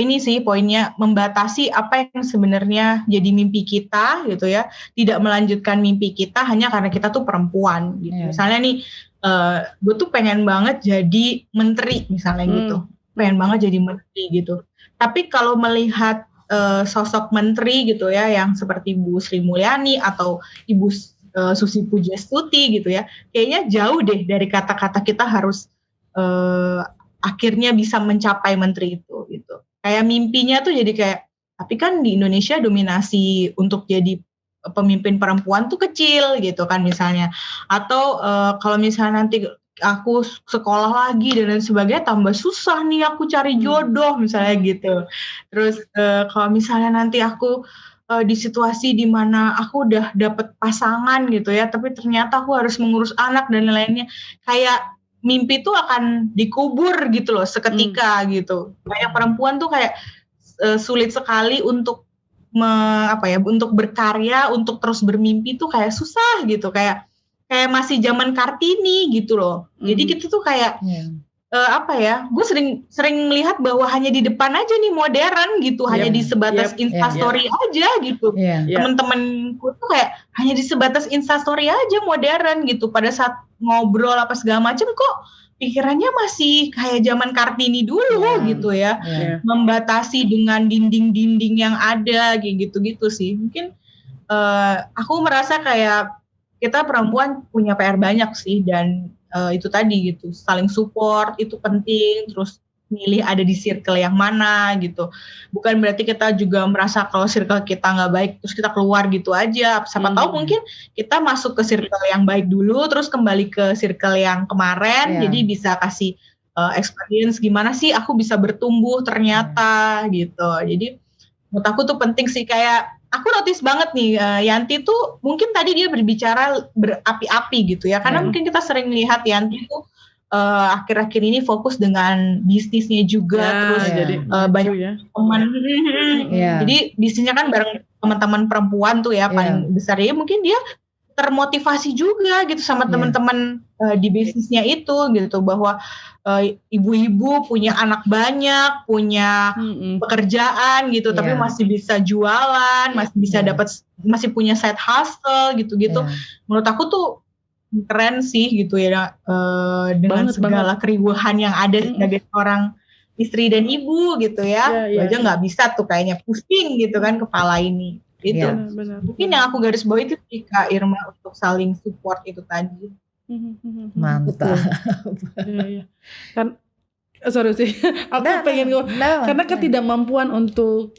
ini sih poinnya, membatasi apa yang sebenarnya jadi mimpi kita gitu ya, tidak melanjutkan mimpi kita hanya karena kita tuh perempuan gitu. Misalnya nih gue tuh pengen banget jadi menteri misalnya gitu, pengen banget jadi menteri gitu. Tapi kalau melihat sosok menteri gitu ya, yang seperti Bu Sri Mulyani atau Ibu Susi Pujastuti gitu ya, kayaknya jauh deh dari kata-kata kita harus akhirnya bisa mencapai menteri itu gitu. Kayak mimpinya tuh jadi kayak, tapi kan di Indonesia dominasi untuk jadi pemimpin perempuan tuh kecil gitu kan misalnya. Atau kalau misalnya nanti aku sekolah lagi dan lain sebagainya, tambah susah nih aku cari jodoh misalnya gitu. Terus kalau misalnya nanti aku di situasi di mana aku udah dapet pasangan gitu ya, tapi ternyata aku harus mengurus anak dan lain-lainnya, kayak mimpi tuh akan dikubur gitu loh seketika gitu. Banyak perempuan tuh kayak sulit sekali untuk untuk berkarya, untuk terus bermimpi tuh kayak susah gitu, kayak masih zaman Kartini gitu loh. Jadi kita tuh kayak gue sering melihat bahwa hanya di depan aja nih modern gitu, hanya di sebatas instastory aja gitu. Temen-temenku tuh kayak hanya di sebatas instastory aja modern gitu. Pada saat ngobrol apa segala macam kok pikirannya masih kayak zaman Kartini dulu gitu ya. Membatasi dengan dinding-dinding yang ada gitu-gitu sih. Mungkin aku merasa kayak kita perempuan punya PR banyak sih, dan itu tadi gitu, saling support itu penting, terus milih ada di circle yang mana gitu. Bukan berarti kita juga merasa kalau circle kita nggak baik terus kita keluar gitu aja. Siapa tahu mungkin kita masuk ke circle yang baik dulu terus kembali ke circle yang kemarin, jadi bisa kasih experience gimana sih aku bisa bertumbuh ternyata gitu. Jadi menurut aku tuh penting sih, kayak aku notice banget nih Yanti tuh mungkin tadi dia berbicara berapi-api gitu ya, karena mungkin kita sering lihat Yanti tuh akhir-akhir ini fokus dengan bisnisnya juga, terus jadi banyak teman. Jadi bisnisnya kan bareng teman-teman perempuan tuh ya paling besar ya, mungkin dia termotivasi juga gitu sama teman-teman di bisnisnya itu gitu, bahwa ibu-ibu punya anak banyak, punya pekerjaan gitu, tapi masih bisa jualan, masih bisa dapat, masih punya side hustle gitu-gitu. Menurut aku tuh keren sih gitu ya, dengan segala keriuhan yang ada sebagai seorang istri dan ibu gitu ya. Aja nggak bisa tuh kayaknya pusing gitu kan kepala ini. Itu mungkin yang aku garis bawahi itu Kak Irma, untuk saling support itu tadi. Mantap. Kan sorry sih, aku pengen karena ketidakmampuan untuk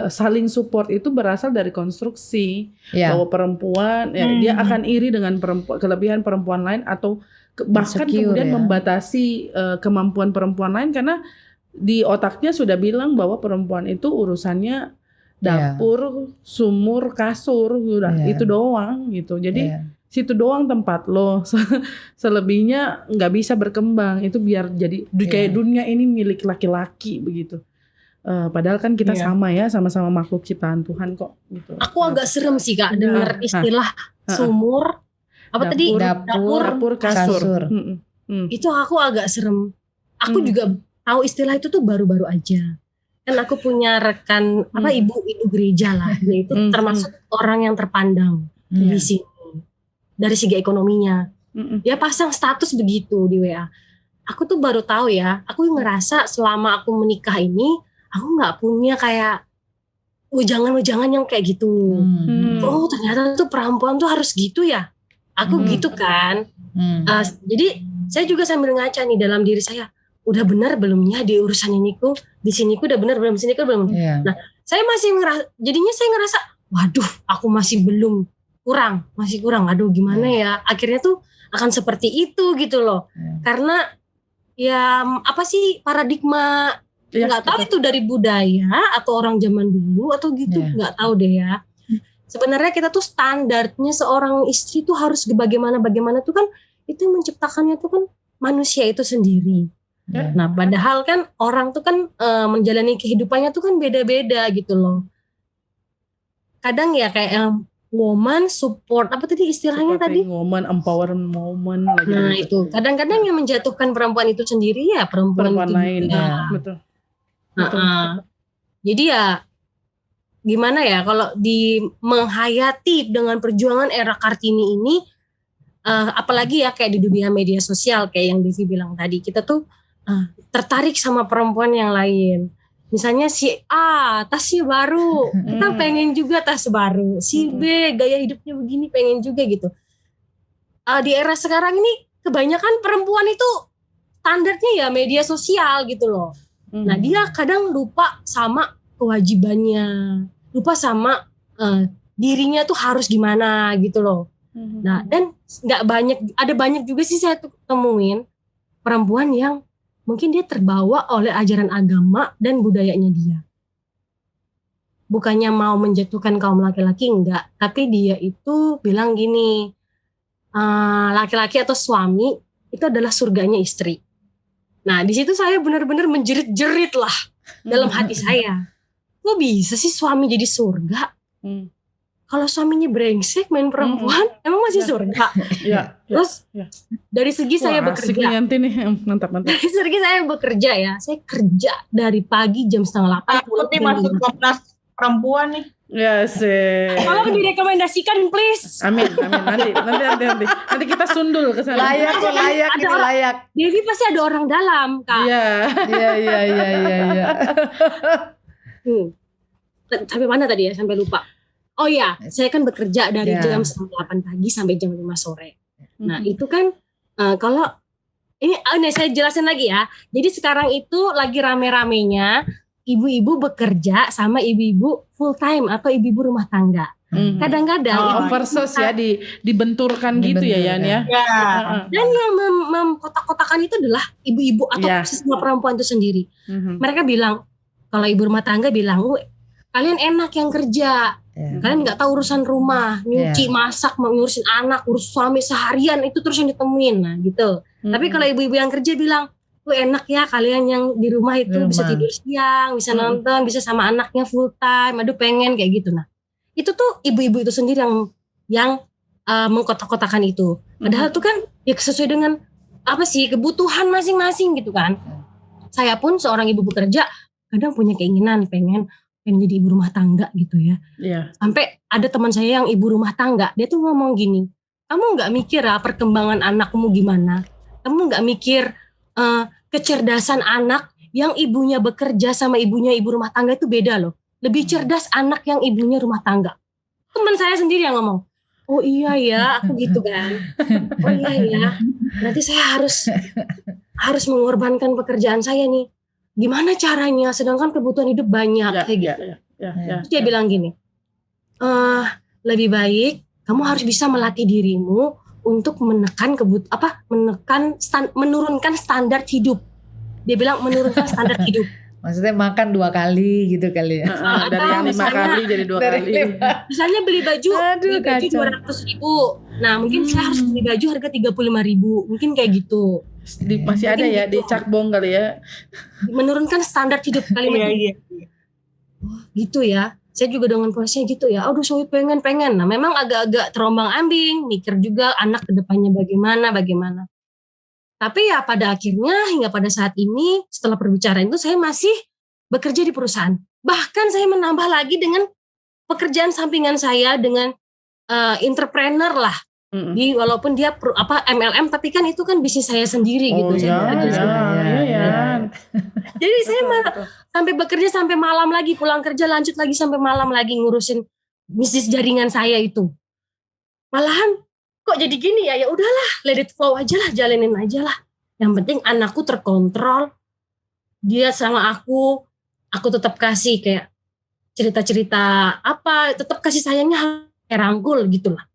saling support itu berasal dari konstruksi bahwa perempuan dia akan iri dengan kelebihan perempuan lain, atau bahkan kemudian membatasi kemampuan perempuan lain, karena di otaknya sudah bilang bahwa perempuan itu urusannya dapur, sumur, kasur, itu doang gitu. Jadi situ doang tempat lo, selebihnya nggak bisa berkembang. Itu biar jadi kayak dunia ini milik laki-laki begitu. Padahal kan kita sama ya, sama-sama makhluk ciptaan Tuhan kok. Gitu. Aku agak serem sih Kak dengar istilah sumur, dapur, kasur. Itu aku agak serem. Aku juga tahu istilah itu tuh baru-baru aja. Kan aku punya rekan ibu gereja lah, yaitu termasuk orang yang terpandang di sini dari segi ekonominya. Dia pasang status begitu di WA. Aku tuh baru tahu ya. Aku ngerasa selama aku menikah ini, aku nggak punya kayak wejangan-wejangan yang kayak gitu. Oh ternyata tuh perempuan tuh harus gitu ya. Aku gitu kan. Jadi saya juga sambil ngaca nih dalam diri saya. Udah benar belumnya di urusan iniku, di siniku udah benar belum, siniku belum. Nah, saya masih jadinya saya ngerasa, waduh, aku masih belum, masih kurang. Aduh, gimana ya? Akhirnya tuh akan seperti itu gitu loh. Karena ya apa sih paradigma, nggak tahu itu dari budaya atau orang zaman dulu atau gitu, nggak tahu deh ya. Sebenarnya kita tuh standarnya seorang istri tuh harus bagaimana tuh kan, itu yang menciptakannya tuh kan manusia itu sendiri. Nah padahal kan orang tuh kan menjalani kehidupannya tuh kan beda-beda gitu loh. kadang ya kayak woman support apa tadi istilahnya tadi? Woman empowerment moment lagi. Nah itu kadang-kadang yang menjatuhkan perempuan itu sendiri ya perempuan itu lain. juga. Betul. Jadi ya gimana ya kalau di menghayati dengan perjuangan era Kartini ini, apalagi ya kayak di dunia media sosial kayak yang Devi bilang tadi, kita tuh tertarik sama perempuan yang lain. Misalnya si A tasnya baru, kita pengen juga tas baru. Si B gaya hidupnya begini, pengen juga gitu. Di era sekarang ini kebanyakan perempuan itu standarnya ya media sosial gitu loh. Nah dia kadang lupa sama kewajibannya, lupa sama dirinya tuh harus gimana gitu loh. Nah dan ada banyak juga sih saya temuin perempuan yang mungkin dia terbawa oleh ajaran agama dan budayanya dia. Bukannya mau menjatuhkan kaum laki-laki, enggak. Tapi dia itu bilang gini, laki-laki atau suami itu adalah surganya istri. Nah di situ saya benar-benar menjerit-jerit lah dalam hati saya. Kok bisa sih suami jadi surga? Kalau suaminya brengsek main perempuan, emang masih surga? Terus dari segi saya bekerja, mantap. Dari segi saya bekerja ya, saya kerja dari pagi jam 7:30. Aku nih masuk Komnas Perempuan nih. Ya sih. Tolong direkomendasikan please. Amin. Nanti kita sundul ke sana. Layak. Devi pasti ada orang dalam, Kak. Iya. Sampai mana tadi ya? Sampai lupa. Oh ya, saya kan bekerja dari jam 8 pagi sampai jam 5 sore. Nah itu kan kalau ini saya jelasin lagi ya. Jadi sekarang itu lagi rame-ramenya ibu-ibu bekerja sama ibu-ibu full time atau ibu-ibu rumah tangga. Kadang-kadang oversource ya dibenturkan gitu ya Yan ya. Dan yang mengkotak-kotakan itu adalah ibu-ibu atau sesama perempuan itu sendiri. Mereka bilang, kalau ibu rumah tangga bilang, kalian enak yang kerja. Kalian nggak tahu urusan rumah, nyuci, masak, ngurusin anak, urus suami seharian itu terus yang ditemuin, nah gitu. Tapi kalau ibu-ibu yang kerja bilang, enak ya kalian yang di rumah itu bisa tidur siang, bisa nonton, bisa sama anaknya full time, aduh pengen kayak gitu. Nah itu tuh ibu-ibu itu sendiri yang mengkotak-kotakan itu. Padahal itu kan ya sesuai dengan apa sih kebutuhan masing-masing gitu kan. Saya pun seorang ibu bekerja kadang punya keinginan pengen jadi ibu rumah tangga gitu ya. Sampai ada teman saya yang ibu rumah tangga, dia tuh ngomong gini, kamu nggak mikir perkembangan anakmu gimana? Kamu nggak mikir kecerdasan anak yang ibunya bekerja sama ibunya ibu rumah tangga itu beda loh. Lebih cerdas anak yang ibunya rumah tangga. Teman saya sendiri yang ngomong, oh iya ya, aku gitu kan. Oh iya ya, berarti saya harus mengorbankan pekerjaan saya nih. Gimana caranya? Sedangkan kebutuhan hidup banyak kayak gitu. Terus dia bilang gini, lebih baik kamu harus bisa melatih dirimu untuk menurunkan standar hidup. Dia bilang menurunkan standar hidup. Maksudnya makan 2 kali gitu kali ya. Dari yang 5 kali jadi 2 kali. Misalnya beli baju 200.000. Nah mungkin saya harus beli baju harga 35.000. Mungkin kayak gitu. Masih ada ya gitu. Di Cakbong kali ya. Menurunkan standar hidup kalimat. Iya. Gitu ya. Saya juga dengan posisinya gitu ya. Aduh saya pengen. Nah memang agak-agak terombang ambing. Mikir juga anak kedepannya bagaimana. Tapi ya pada akhirnya hingga pada saat ini setelah perbicaraan itu saya masih bekerja di perusahaan. Bahkan saya menambah lagi dengan pekerjaan sampingan saya dengan entrepreneur lah. Walaupun dia MLM tapi kan itu kan bisnis saya sendiri gitu. Jadi saya sampai bekerja sampai malam lagi, pulang kerja lanjut lagi sampai malam lagi ngurusin bisnis jaringan saya itu. Malahan kok jadi gini ya udahlah, let it flow aja lah, jalanin aja lah. Yang penting anakku terkontrol, dia sama aku tetap kasih kayak cerita-cerita tetap kasih sayangnya rangkul gitulah.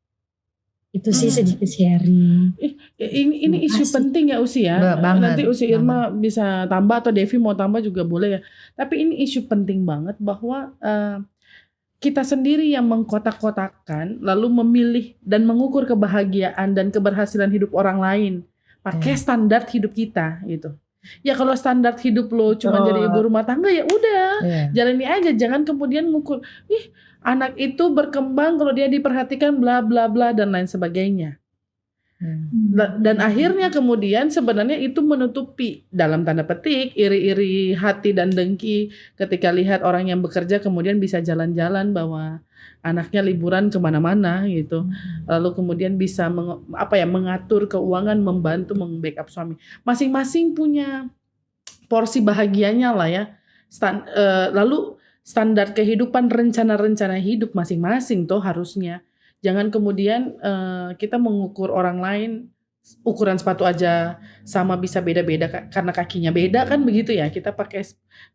Itu sih sedikit sharing. Ini isu penting ya Usi ya. Nanti Usi Irma bisa tambah atau Devi mau tambah juga boleh ya. Tapi ini isu penting banget bahwa kita sendiri yang mengkotak-kotakan lalu memilih dan mengukur kebahagiaan dan keberhasilan hidup orang lain pakai standar hidup kita gitu. Ya kalau standar hidup lo cuma jadi ibu rumah tangga ya udah jalani aja, jangan kemudian ngukur Anak itu berkembang kalau dia diperhatikan bla bla bla dan lain sebagainya. Dan akhirnya kemudian sebenarnya itu menutupi dalam tanda petik iri-iri hati dan dengki ketika lihat orang yang bekerja kemudian bisa jalan-jalan bawa anaknya liburan kemana-mana gitu, lalu kemudian bisa mengatur keuangan, membantu membackup suami. Masing-masing punya porsi bahagianya lah ya. Lalu standar kehidupan, rencana-rencana hidup masing-masing tuh harusnya. Jangan kemudian kita mengukur orang lain, ukuran sepatu aja bisa beda-beda karena kakinya beda kan begitu ya. Kita pakai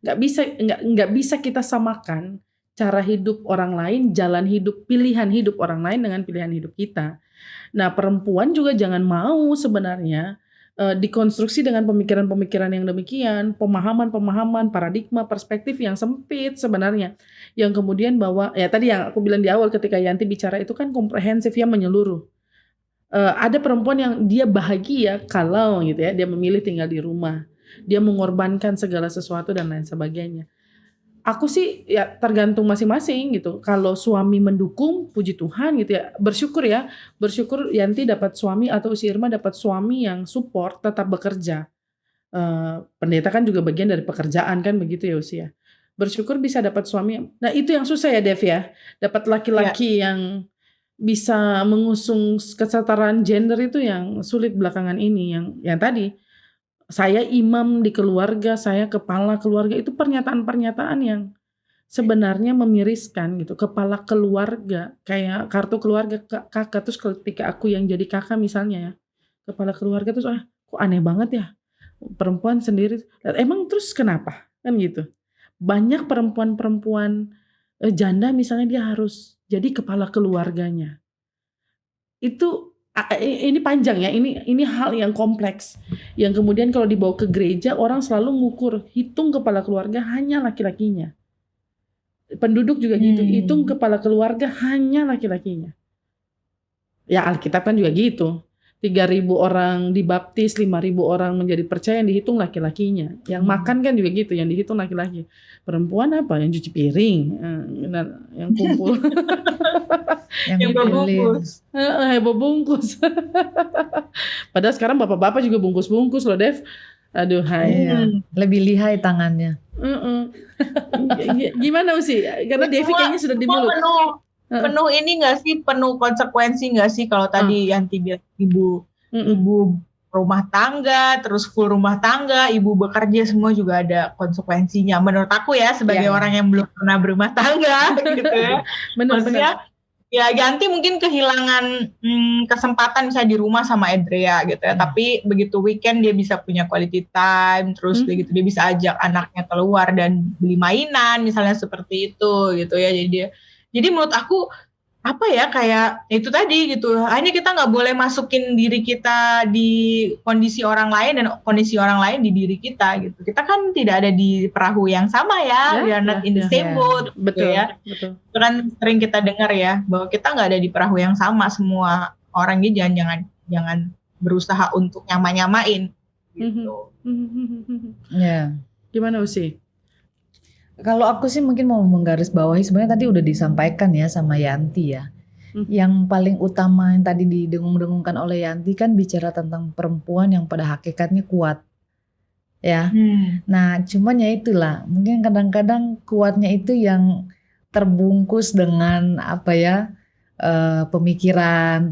nggak bisa kita samakan cara hidup orang lain, jalan hidup, pilihan hidup orang lain dengan pilihan hidup kita. Nah, perempuan juga jangan mau sebenarnya dikonstruksi dengan pemikiran-pemikiran yang demikian, pemahaman-pemahaman, paradigma, perspektif yang sempit sebenarnya, yang kemudian bahwa ya tadi yang aku bilang di awal ketika Yanti bicara itu kan komprehensif ya, menyeluruh. Ada perempuan yang dia bahagia kalau gitu ya dia memilih tinggal di rumah, dia mengorbankan segala sesuatu dan lain sebagainya. Aku sih ya tergantung masing-masing gitu. Kalau suami mendukung, puji Tuhan gitu ya. Bersyukur Yanti dapat suami atau si Irma dapat suami yang support, tetap bekerja. Pendeta kan juga bagian dari pekerjaan kan begitu ya usia. Bersyukur bisa dapat suami. Nah itu yang susah ya Dev ya. Dapat laki-laki yang bisa mengusung kesetaraan gender itu yang sulit belakangan ini. Yang tadi. Saya imam di keluarga, saya kepala keluarga, itu pernyataan-pernyataan yang sebenarnya memiriskan gitu. Kepala keluarga, kayak kartu keluarga kakak, terus ketika aku yang jadi kakak misalnya ya, kepala keluarga terus kok aneh banget ya, perempuan sendiri. Emang terus kenapa? Kan gitu. Banyak perempuan-perempuan janda misalnya dia harus jadi kepala keluarganya. Ini panjang ya, ini hal yang kompleks yang kemudian kalau dibawa ke gereja orang selalu ngukur, hitung kepala keluarga hanya laki-lakinya. Penduduk juga gitu, hitung kepala keluarga hanya laki-lakinya. Ya Alkitab kan juga gitu. 3.000 orang dibaptis, 5.000 orang menjadi percaya yang dihitung laki-lakinya. Yang makan kan juga gitu, yang dihitung laki-laki. Perempuan apa? Yang cuci piring, yang kumpul. yang berbungkus. Bungkus. Padahal sekarang bapak-bapak juga bungkus-bungkus loh Dev. Aduh hai. Lebih lihai tangannya. Gimana Usi? Karena Devi kayaknya sudah di mulut. Penuh ini nggak sih, penuh konsekuensi nggak sih kalau tadi Yanti bilang ibu rumah tangga, terus full rumah tangga, ibu bekerja, semua juga ada konsekuensinya. Menurut aku ya sebagai orang yang belum pernah berumah tangga gitu ya. Maksudnya ya Yanti mungkin kehilangan kesempatan misalnya di rumah sama Edrea gitu ya. Tapi begitu weekend dia bisa punya quality time, terus begitu dia bisa ajak anaknya keluar dan beli mainan misalnya seperti itu gitu ya. Jadi menurut aku kayak itu tadi gitu. Hanya kita nggak boleh masukin diri kita di kondisi orang lain dan kondisi orang lain di diri kita gitu. Kita kan tidak ada di perahu yang sama ya. We are not in the same boat. Betul, gitu ya. Betul. Itu kan sering kita dengar ya bahwa kita nggak ada di perahu yang sama semua orang. Jadi jangan berusaha untuk nyamain gitu. Gimana Usi? Kalau aku sih mungkin mau menggarisbawahi sebenarnya tadi udah disampaikan ya sama Yanti ya. Yang paling utama yang tadi didengung-dengungkan oleh Yanti kan bicara tentang perempuan yang pada hakikatnya kuat. Ya. Nah, cuman ya itulah, mungkin kadang-kadang kuatnya itu yang terbungkus dengan pemikiran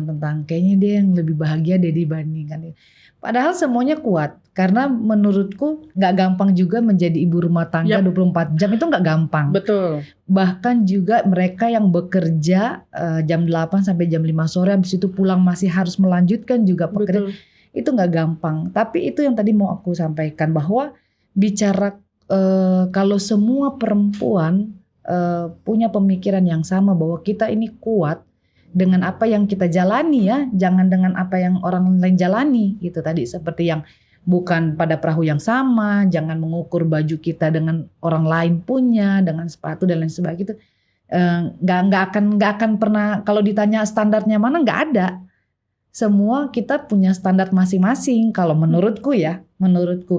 tentang kayaknya dia yang lebih bahagia deh dibandingkan. Padahal semuanya kuat, karena menurutku gak gampang juga menjadi ibu rumah tangga 24 jam, itu gak gampang. Betul. Bahkan juga mereka yang bekerja jam 8 sampai jam 5 sore, habis itu pulang masih harus melanjutkan juga pekerjaan. Itu gak gampang. Tapi itu yang tadi mau aku sampaikan, bahwa bicara kalau semua perempuan punya pemikiran yang sama bahwa kita ini kuat dengan apa yang kita jalani ya, jangan dengan apa yang orang lain jalani gitu tadi, seperti yang bukan pada perahu yang sama, jangan mengukur baju kita dengan orang lain punya, dengan sepatu dan lain sebagainya. Nggak akan pernah, kalau ditanya standarnya mana, nggak ada. Semua kita punya standar masing-masing kalau menurutku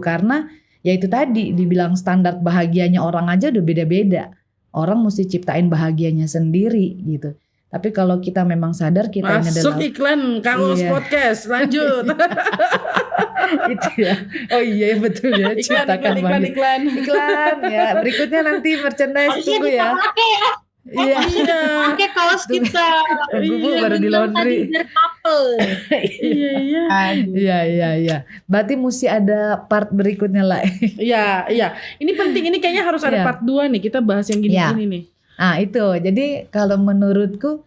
karena ya itu tadi dibilang standar bahagianya orang aja udah beda-beda. Orang mesti ciptain bahagianya sendiri gitu. Tapi kalau kita memang sadar kita ini Masuk adalah iklan Kaos Iya. Podcast. Lanjut. itu ya. Oh iya betul ya. Ciptakan bahagia. Iklan. Ya. Berikutnya nanti merchandise Harusnya tunggu kita ya. pakai ya, Iya. Iya. pakai kaos kita. Tunggu baru di Bilang tadi laundry. biar couple. Iya. Iya. Berarti mesti ada part berikutnya lah. Iya. Ini penting. Ini kayaknya harus ada Iya. part 2 nih. Kita bahas yang gini-gini nih. Nah itu, jadi kalau menurutku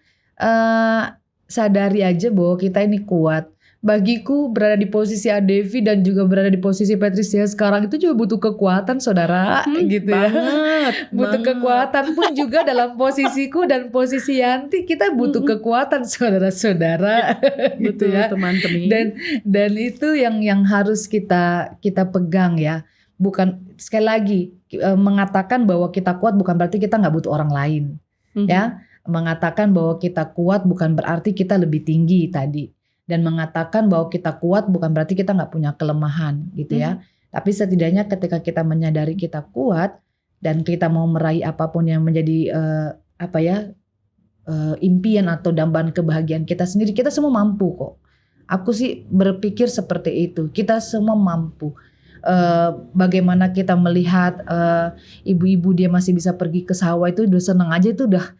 sadari aja bahwa kita ini kuat. Bagiku berada di posisi Adevi dan juga berada di posisi Patricia sekarang itu juga butuh kekuatan saudara gitu ya. Butuh kekuatan pun juga dalam posisiku dan posisi Yanti kita butuh kekuatan saudara-saudara gitu Betul ya. teman-teman. Dan itu yang harus kita pegang ya. Bukan sekali lagi mengatakan bahwa kita kuat bukan berarti kita nggak butuh orang lain ya. Mengatakan bahwa kita kuat bukan berarti kita lebih tinggi tadi. Dan mengatakan bahwa kita kuat bukan berarti kita nggak punya kelemahan gitu ya. Tapi setidaknya ketika kita menyadari kita kuat dan kita mau meraih apapun yang menjadi impian atau dambaan kebahagiaan kita sendiri, kita semua mampu kok. Aku sih berpikir seperti itu. Kita semua mampu. Bagaimana kita melihat ibu-ibu dia masih bisa pergi ke sawah itu udah seneng aja itu udah.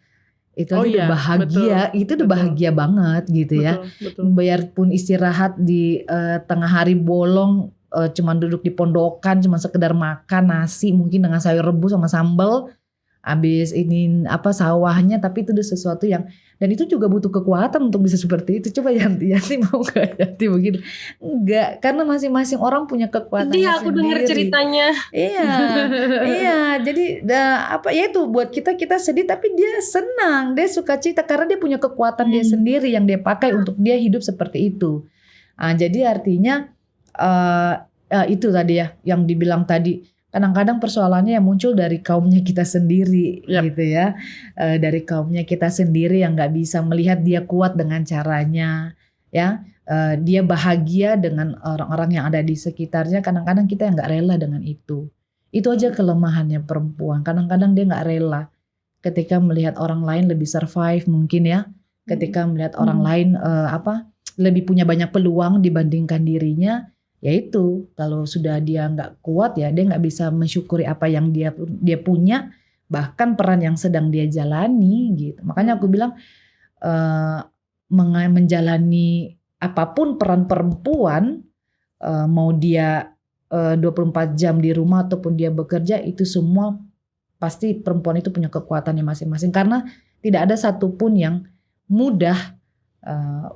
Itu aja udah bahagia, itu udah bahagia banget gitu ya. Betul. Biarpun istirahat di tengah hari bolong, cuman duduk di pondokan, cuman sekedar makan nasi mungkin dengan sayur rebus sama sambal, habis ini sawahnya, tapi itu udah sesuatu yang, dan itu juga butuh kekuatan untuk bisa seperti itu. Coba Yanti mau gak Yanti begitu? Enggak, karena masing-masing orang punya kekuatannya Sedih aku sendiri. dengar ceritanya. Iya, jadi ya itu buat kita sedih tapi dia senang, dia suka cita karena dia punya kekuatan dia sendiri yang dia pakai untuk dia hidup seperti itu. Jadi artinya itu tadi ya yang dibilang tadi. Kadang-kadang persoalannya yang muncul dari kaumnya kita sendiri gitu ya. Dari kaumnya kita sendiri yang gak bisa melihat dia kuat dengan caranya ya. Dia bahagia dengan orang-orang yang ada di sekitarnya. Kadang-kadang kita yang gak rela dengan itu. Itu aja kelemahannya perempuan. Kadang-kadang dia gak rela ketika melihat orang lain lebih survive mungkin ya. Ketika melihat orang lain lebih punya banyak peluang dibandingkan dirinya. Yaitu kalau sudah dia nggak kuat ya dia nggak bisa mensyukuri apa yang dia punya, bahkan peran yang sedang dia jalani gitu. Makanya aku bilang menjalani apapun peran perempuan, mau dia 24 jam di rumah ataupun dia bekerja, itu semua pasti perempuan itu punya kekuatannya masing-masing, karena tidak ada satupun yang mudah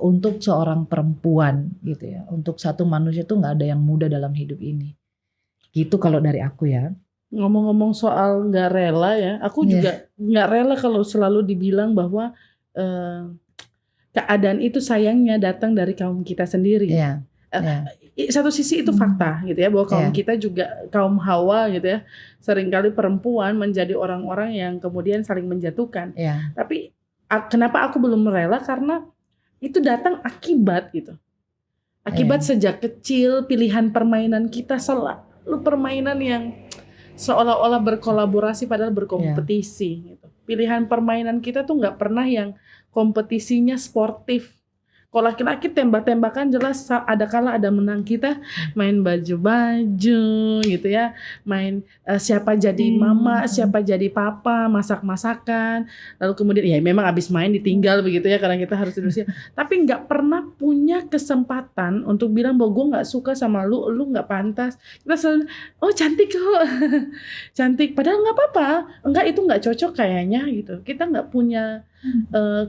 untuk seorang perempuan gitu ya. Untuk satu manusia itu nggak ada yang mudah dalam hidup ini. Gitu kalau dari aku ya. Ngomong-ngomong soal nggak rela ya, aku juga nggak rela kalau selalu dibilang bahwa keadaan itu sayangnya datang dari kaum kita sendiri. Satu sisi itu fakta gitu ya, bahwa kaum kita juga kaum Hawa gitu ya, seringkali perempuan menjadi orang-orang yang kemudian saling menjatuhkan. Tapi kenapa aku belum rela, karena itu datang akibat gitu. Akibat sejak kecil pilihan permainan kita selalu permainan yang seolah-olah berkolaborasi padahal berkompetisi gitu. Pilihan permainan kita tuh nggak pernah yang kompetisinya sportif. Kalau laki-laki tembak-tembakan jelas ada kala ada menang, kita main baju-baju gitu ya, main siapa jadi mama, siapa jadi papa, masak-masakan, lalu kemudian ya memang abis main ditinggal begitu ya karena kita harus tidur siang. Tapi nggak pernah punya kesempatan untuk bilang bahwa gue nggak suka sama lu nggak pantas. Kita selalu cantik kok, cantik, padahal nggak apa-apa, enggak itu nggak cocok kayaknya gitu. Kita nggak punya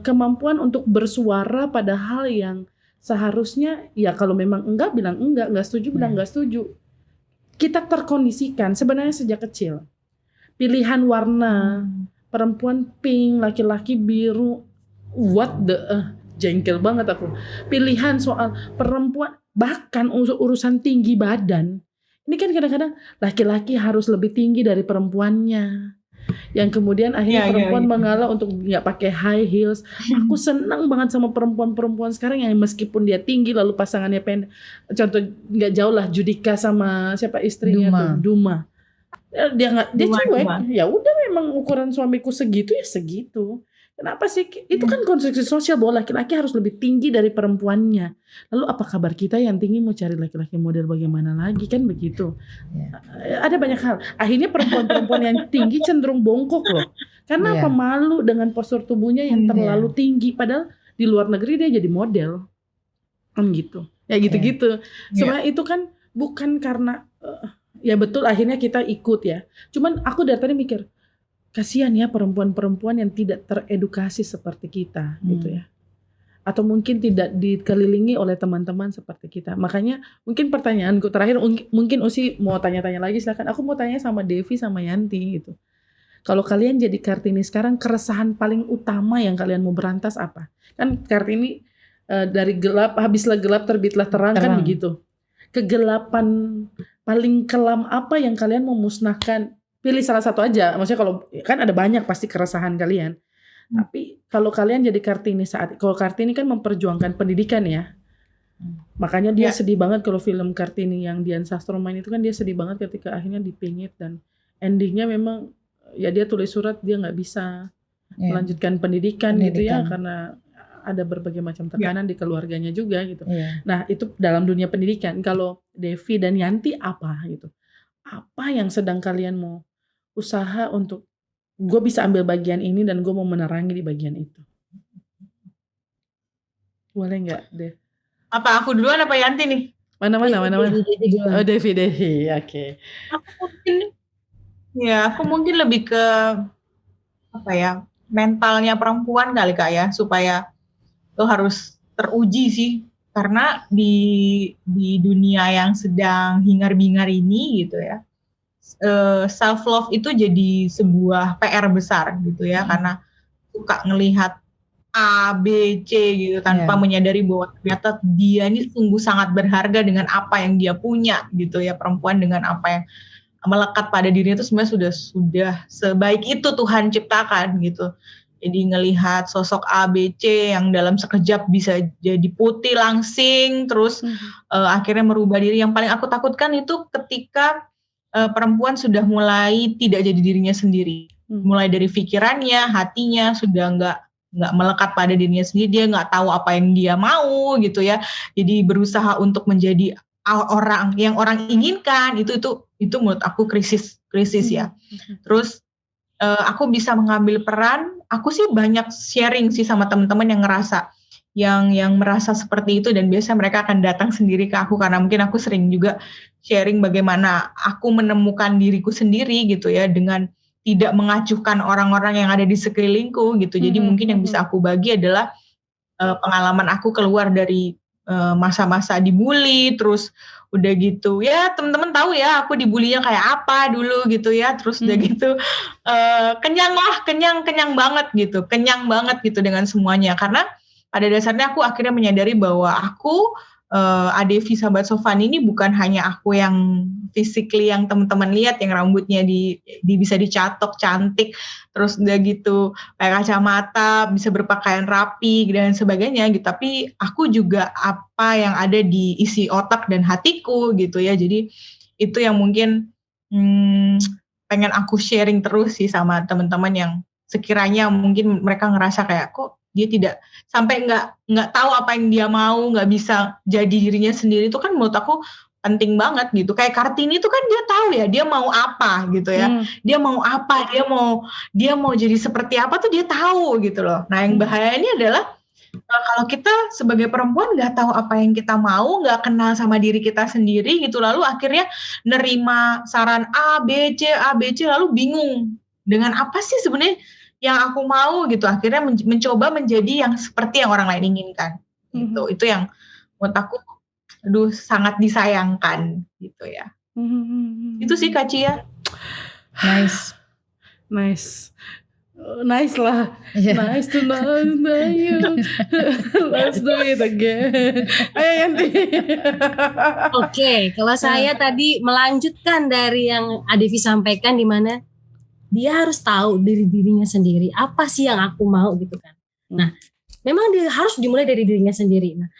kemampuan untuk bersuara pada hal yang seharusnya ya kalau memang enggak bilang enggak setuju bilang enggak setuju. Kita terkondisikan sebenarnya sejak kecil. Pilihan warna, perempuan pink, laki-laki biru, what the jengkel banget aku. Pilihan soal perempuan, bahkan urusan tinggi badan. Ini kan kadang-kadang laki-laki harus lebih tinggi dari perempuannya. Yang kemudian akhirnya perempuan mengalah untuk nggak pakai high heels. Aku senang banget sama perempuan-perempuan sekarang yang meskipun dia tinggi lalu pasangannya pendek. Contoh nggak jauh lah Judika sama siapa istrinya tuh Duma. Dia Gimana, cuek. gimana? Ya udah, memang ukuran suamiku segitu ya segitu. Kenapa sih? Itu kan konstruksi sosial bahwa laki-laki harus lebih tinggi dari perempuannya. Lalu apa kabar kita yang tinggi mau cari laki-laki model bagaimana lagi, kan begitu. Ada banyak hal. Akhirnya perempuan-perempuan yang tinggi cenderung bongkok loh. Karena apa? Malu dengan postur tubuhnya yang terlalu tinggi. Padahal di luar negeri dia jadi model. Kan gitu. Ya gitu-gitu. Sebenarnya itu kan bukan karena ya betul akhirnya kita ikut ya. Cuman aku dari tadi mikir, kasihan ya perempuan-perempuan yang tidak teredukasi seperti kita gitu ya. Atau mungkin tidak dikelilingi oleh teman-teman seperti kita. Makanya mungkin pertanyaanku terakhir, mungkin Usi mau tanya-tanya lagi, silakan. Aku mau tanya sama Devi sama Yanti gitu. Kalau kalian jadi Kartini sekarang, keresahan paling utama yang kalian mau berantas apa? Kan Kartini dari gelap, habislah gelap terbitlah terang. Kan begitu. Kegelapan paling kelam apa yang kalian mau musnahkan? Pilih salah satu aja. Maksudnya kalau kan ada banyak pasti keresahan kalian. Tapi kalau kalian jadi Kartini kalau Kartini kan memperjuangkan pendidikan ya. Makanya dia sedih banget kalau film Kartini yang Dian Sastro main itu kan, dia sedih banget ketika akhirnya dipingit dan endingnya memang ya dia tulis surat dia nggak bisa melanjutkan pendidikan gitu ya, karena ada berbagai macam tekanan di keluarganya juga gitu. Nah itu dalam dunia pendidikan. Kalau Devi dan Yanti apa gitu? Apa yang sedang kalian mau usaha untuk gue bisa ambil bagian ini dan gue mau menerangi di bagian itu? Boleh nggak deh? Apa aku duluan apa Yanti nih? Mana? Oh Devi, oke. Aku mungkin lebih ke apa ya, mentalnya perempuan kali Kak ya, supaya lo harus teruji sih, karena di dunia yang sedang hingar-bingar ini gitu ya, self love itu jadi sebuah PR besar gitu ya, karena suka ngelihat A, B, C gitu tanpa menyadari bahwa ternyata dia ini sungguh sangat berharga dengan apa yang dia punya gitu ya. Perempuan dengan apa yang melekat pada dirinya itu sebenarnya sudah sebaik itu Tuhan ciptakan gitu. Jadi ngelihat sosok A, B, C yang dalam sekejap bisa jadi putih langsing, terus akhirnya merubah diri. Yang paling aku takutkan itu ketika perempuan sudah mulai tidak jadi dirinya sendiri. Mulai dari pikirannya, hatinya sudah nggak melekat pada dirinya sendiri, dia nggak tahu apa yang dia mau gitu ya. Jadi berusaha untuk menjadi orang yang orang inginkan, itu menurut aku krisis ya. Terus aku bisa mengambil peran. Aku sih banyak sharing sih sama teman-teman yang ngerasa yang merasa seperti itu, dan biasanya mereka akan datang sendiri ke aku karena mungkin aku sering juga sharing bagaimana aku menemukan diriku sendiri gitu ya, dengan tidak mengacuhkan orang-orang yang ada di sekelilingku gitu. Jadi mungkin yang bisa aku bagi adalah pengalaman aku keluar dari masa-masa dibully, terus udah gitu ya teman-teman tahu ya aku dibulinya kayak apa dulu gitu ya, terus udah gitu kenyang banget gitu dengan semuanya, karena pada dasarnya aku akhirnya menyadari bahwa aku Adevi sahabat Sofan ini bukan hanya aku yang physically yang teman-teman lihat, yang rambutnya di bisa dicatok cantik, terus udah gitu pakai kacamata, bisa berpakaian rapi dan sebagainya gitu, tapi aku juga apa yang ada di isi otak dan hatiku gitu ya. Jadi itu yang mungkin pengen aku sharing terus sih sama teman-teman yang sekiranya mungkin mereka ngerasa kayak kok dia tidak sampai nggak tahu apa yang dia mau, nggak bisa jadi dirinya sendiri. Itu kan menurut aku penting banget gitu. Kayak Kartini itu kan dia tahu ya dia mau apa gitu ya. Dia mau apa, dia mau jadi seperti apa tuh dia tahu gitu loh. Nah yang bahayanya adalah kalau kita sebagai perempuan nggak tahu apa yang kita mau, nggak kenal sama diri kita sendiri gitu, lalu akhirnya nerima saran A, B, C lalu bingung dengan apa sih sebenarnya yang aku mau gitu, akhirnya mencoba menjadi yang seperti yang orang lain inginkan gitu. Itu yang menurut aku sangat disayangkan gitu ya. Itu sih Kak Cia. Nice lah. Nice to know you. Let's do it again. Ayo Yanti. Oke, kalau saya tadi melanjutkan dari yang Adevi sampaikan, di mana dia harus tahu dirinya sendiri, apa sih yang aku mau gitu kan. Nah, memang dia harus dimulai dari dirinya sendiri. Nah,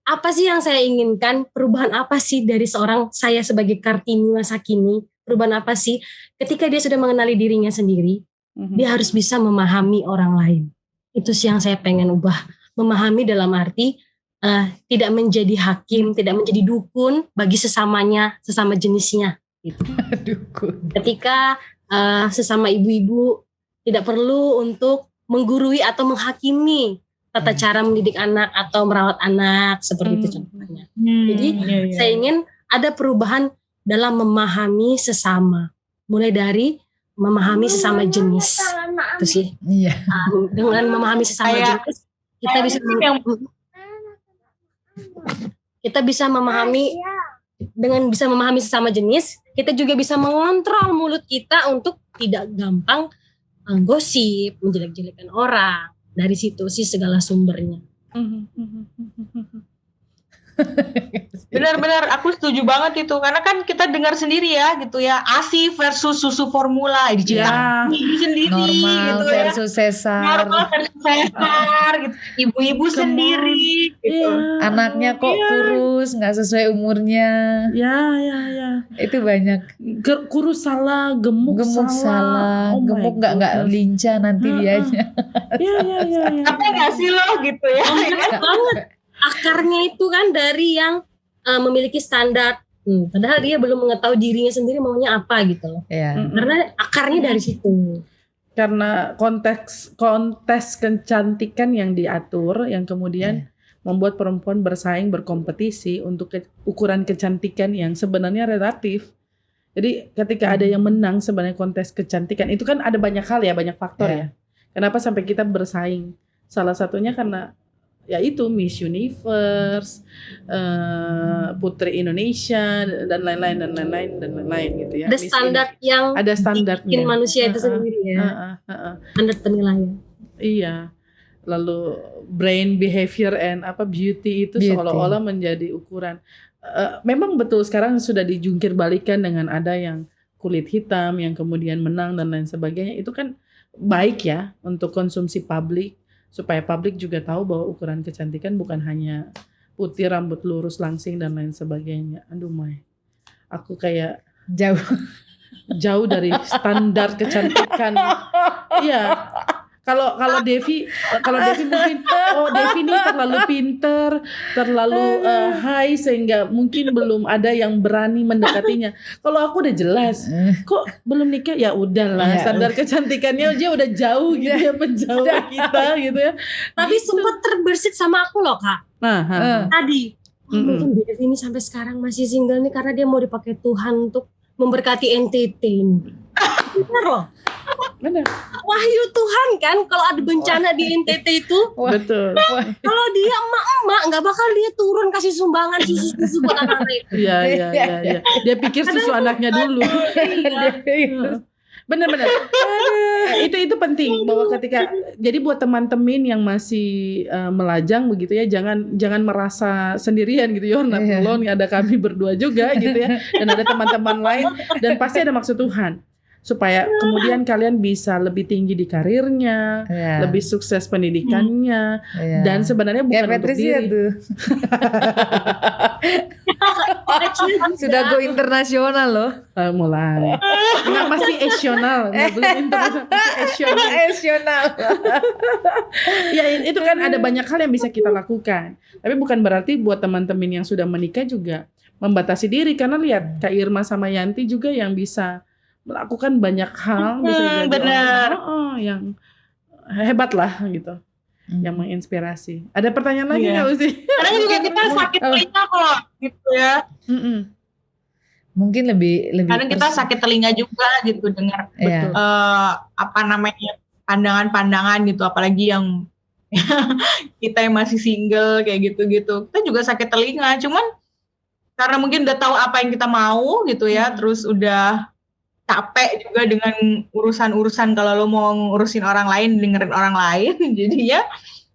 apa sih yang saya inginkan, perubahan apa sih dari seorang saya sebagai Kartini masa kini, Perubahan apa sih? Ketika dia sudah mengenali dirinya sendiri, dia harus bisa memahami orang lain. Itu sih yang saya pengen ubah. Memahami dalam arti tidak menjadi hakim, tidak menjadi dukun bagi sesamanya, sesama jenisnya. Gitu. Dukun. Ketika sesama ibu-ibu tidak perlu untuk menggurui atau menghakimi tata cara mendidik anak atau merawat anak, seperti itu contohnya. Jadi saya ingin ada perubahan dalam memahami sesama, mulai dari memahami sesama jenis, itu sih. Iya. Dengan memahami sesama jenis, kita bisa memahami, dengan bisa memahami sesama jenis, kita juga bisa mengontrol mulut kita untuk tidak gampang gosip, menjelek-jelekan orang. Dari situ sih segala sumbernya. Benar-benar aku setuju banget itu, karena kan kita dengar sendiri ya gitu ya, ASI versus susu formula diciptakan ibu sendiri normal gitu versus sesar, normal versus sesar gitu, ibu-ibu sendiri gitu. Anaknya kok kurus nggak sesuai umurnya, itu banyak. Kurus salah, gemuk salah, gemuk nggak lincah nanti dianya. Apa nggak sih lo gitu ya? Banget. Akarnya itu kan dari yang memiliki standar, padahal dia belum mengetahui dirinya sendiri maunya apa gitu loh. Karena akarnya dari situ. Karena kontes kecantikan yang diatur, yang kemudian membuat perempuan bersaing, berkompetisi untuk ukuran kecantikan yang sebenarnya relatif. Jadi ketika ada yang menang sebenarnya kontes kecantikan, itu kan ada banyak hal ya, banyak faktor ya. Kenapa sampai kita bersaing? Salah satunya karena yaitu Miss Universe, Putri Indonesia dan lain-lain gitu ya. Ada standar yang ada standarnya. Bikin manusia itu sendiri ya. Standar penilaian. Iya. Lalu brain behavior and beauty itu seolah-olah menjadi ukuran. Memang betul sekarang sudah dijungkir balikan dengan ada yang kulit hitam yang kemudian menang dan lain sebagainya. Itu kan baik ya untuk konsumsi publik, supaya publik juga tahu bahwa ukuran kecantikan bukan hanya putih, rambut lurus, langsing dan lain sebagainya. Aduh Mai, aku kayak jauh dari standar kecantikan. Iya. Kalau Devi mungkin Devi ini terlalu pinter, terlalu high sehingga mungkin belum ada yang berani mendekatinya. Kalau aku udah jelas, kok belum nikah, ya udahlah, standar kecantikannya aja udah jauh gitu ya, menjauh kita gitu ya. Tapi sempat terbersit sama aku loh Kak. Tadi mungkin Devi ini sampai sekarang masih single nih karena dia mau dipakai Tuhan untuk memberkati NTT ini. Benar loh. Benar. Wahyu Tuhan kan kalau ada bencana di NTT itu. Betul. Kalau dia emak-emak nggak bakal dia turun kasih sumbangan susu buat anak-anak itu. Iya. Dia pikir susu anaknya dulu. Benar-benar. Itu penting bahwa ketika, jadi buat teman-teman yang masih melajang begitu ya, jangan merasa sendirian gitu ya. Not alone, ada kami berdua juga gitu ya, dan ada teman-teman lain, dan pasti ada maksud Tuhan supaya kemudian kalian bisa lebih tinggi di karirnya, lebih sukses pendidikannya, dan sebenarnya bukan untuk diri. Sudah go internasional loh. Mulai. Nggak, masih esional, belum internasional, masih esional. Ya itu kan ada banyak hal yang bisa kita lakukan. Tapi bukan berarti buat teman-teman yang sudah menikah juga membatasi diri, karena lihat Kak Irma sama Yanti juga yang bisa melakukan banyak hal, bisa jadi orang yang hebat lah gitu, yang menginspirasi. Ada pertanyaan lagi nggak Uzi? Karena juga kita sakit telinga kok, gitu ya. Mungkin lebih. Karena kita sakit telinga juga gitu dengar pandangan-pandangan gitu, apalagi yang kita yang masih single kayak gitu-gitu. Kita juga sakit telinga, cuman karena mungkin udah tahu apa yang kita mau gitu ya, terus udah capek juga dengan urusan-urusan kalau lo mau ngurusin orang lain, dengerin orang lain, jadinya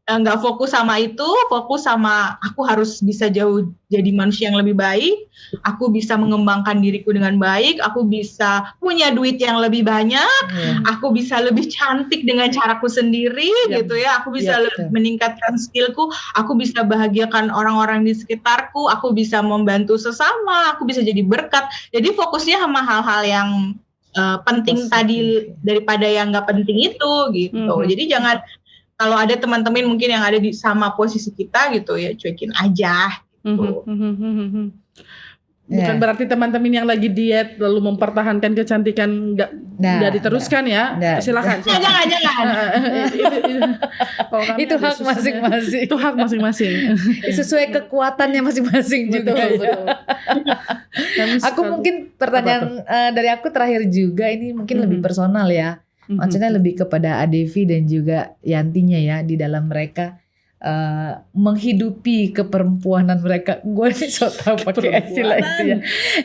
nggak fokus sama itu, fokus sama aku harus bisa jauh jadi manusia yang lebih baik, aku bisa mengembangkan diriku dengan baik, aku bisa punya duit yang lebih banyak, aku bisa lebih cantik dengan caraku sendiri gitu ya, aku bisa meningkatkan skillku, aku bisa bahagiakan orang-orang di sekitarku, aku bisa membantu sesama, aku bisa jadi berkat. Jadi fokusnya sama hal-hal yang penting tadi daripada yang nggak penting itu gitu. Jadi jangan, kalau ada teman-teman mungkin yang ada di sama posisi kita gitu ya, cuekin aja gitu. Bukan berarti teman-teman yang lagi diet lalu mempertahankan kecantikan nggak diteruskan ya. Silakan. Jangan. Itu hak masing-masing. Itu hak masing-masing. Sesuai kekuatannya masing-masing juga. Betul. Aku mungkin pertanyaan dari aku terakhir juga, ini mungkin lebih personal ya. Maksudnya lebih kepada Adevi dan juga Yantinya ya, di dalam mereka menghidupi keperempuanan mereka. Gue nih so tau pakai istilah itu ya.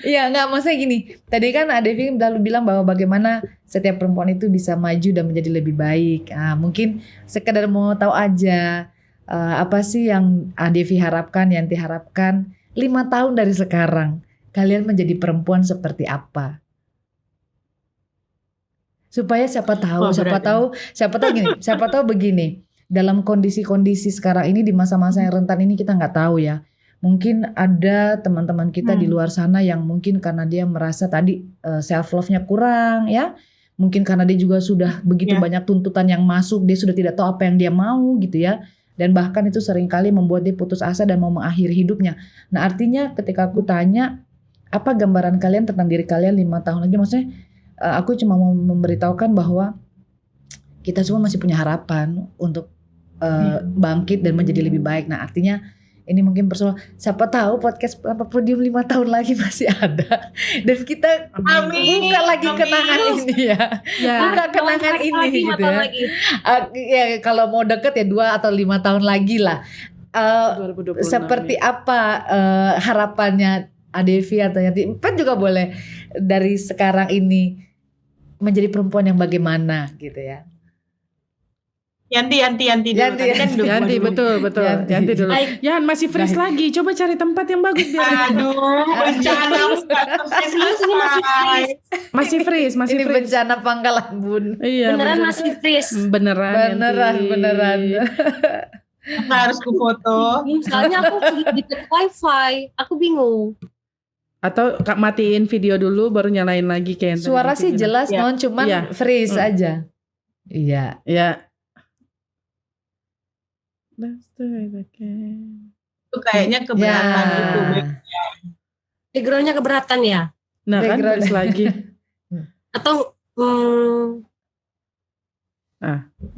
Iya nggak, maksudnya gini. Tadi kan Adevi lalu bilang bahwa bagaimana setiap perempuan itu bisa maju dan menjadi lebih baik. Mungkin sekedar mau tahu aja apa sih yang Adevi harapkan, Yanti harapkan 5 tahun dari sekarang kalian menjadi perempuan seperti apa? Supaya siapa tahu begini, dalam kondisi-kondisi sekarang ini, di masa-masa yang rentan ini, kita nggak tahu ya, mungkin ada teman-teman kita di luar sana yang mungkin karena dia merasa tadi self love-nya kurang ya, mungkin karena dia juga sudah begitu banyak tuntutan yang masuk, dia sudah tidak tahu apa yang dia mau gitu ya, dan bahkan itu seringkali membuat dia putus asa dan mau mengakhiri hidupnya. Nah artinya ketika aku tanya apa gambaran kalian tentang diri kalian 5 tahun lagi, maksudnya aku cuma mau memberitahukan bahwa kita semua masih punya harapan untuk bangkit dan menjadi lebih baik. Nah artinya ini mungkin personal, siapa tahu podcast Apa Podium 5 tahun lagi masih ada dan kita buka lagi kenangan ini ya. Buka kenangan ini gitu ya. Ya kalau mau deket ya 2 atau 5 tahun lagi lah. Seperti apa harapannya Adevi atau Yanti, Empat juga boleh, dari sekarang ini menjadi perempuan yang bagaimana gitu ya. Yanti dulu. Betul. Yanti dulu. Yan masih freeze lagi. Coba cari tempat yang bagus biar. Aduh, bencana masih freeze. Ini bencana Pangkalan Bun. Iya, beneran masih freeze. Beneran. Harus ku foto. Soalnya aku di wifi, aku bingung. Atau matiin video dulu baru nyalain lagi kayak suara sih jelas non, cuman freeze aja. Iya. Itu kayaknya keberatan gitu. Backgroundnya keberatan ya? Nah kan freeze lagi. Atau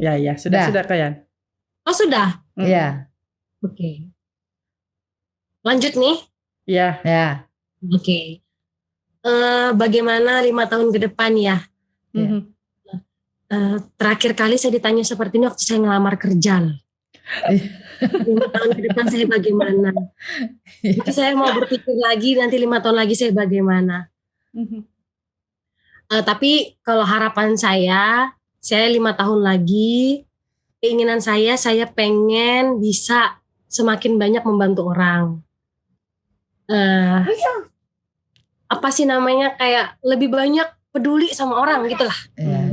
ya sudah Kayan. Oh sudah? Iya. Oke. Lanjut nih? Ya. Oke. Bagaimana 5 tahun ke depan ya? Terakhir kali saya ditanya seperti ini waktu saya ngelamar kerja. 5 tahun ke depan saya bagaimana? Jadi saya mau berpikir lagi nanti 5 tahun lagi saya bagaimana. Tapi kalau harapan saya 5 tahun lagi, keinginan saya pengen bisa semakin banyak membantu orang. Apa sih namanya, kayak lebih banyak peduli sama orang gitu lah.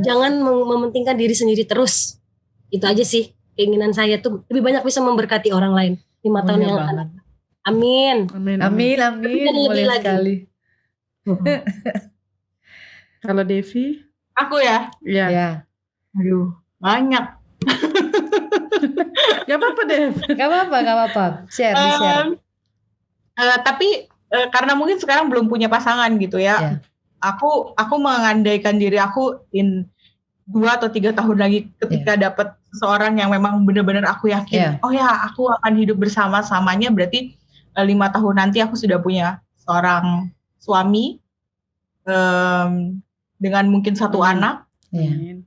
Jangan mementingkan diri sendiri terus. Itu aja sih keinginan saya tuh, lebih banyak bisa memberkati orang lain 5 tahun yang akan datang. Amin. Boleh sekali. Kalau Devi? Aku ya? Iya. Aduh, banyak. Gak apa-apa Dev. Gak apa-apa. Share. Tapi karena mungkin sekarang belum punya pasangan gitu ya. Aku mengandaikan diri aku in 2 atau 3 tahun lagi ketika dapat seseorang yang memang benar-benar aku yakin, oh ya aku akan hidup bersama-samanya, berarti 5 tahun nanti aku sudah punya seorang suami dengan mungkin 1 anak. Amin.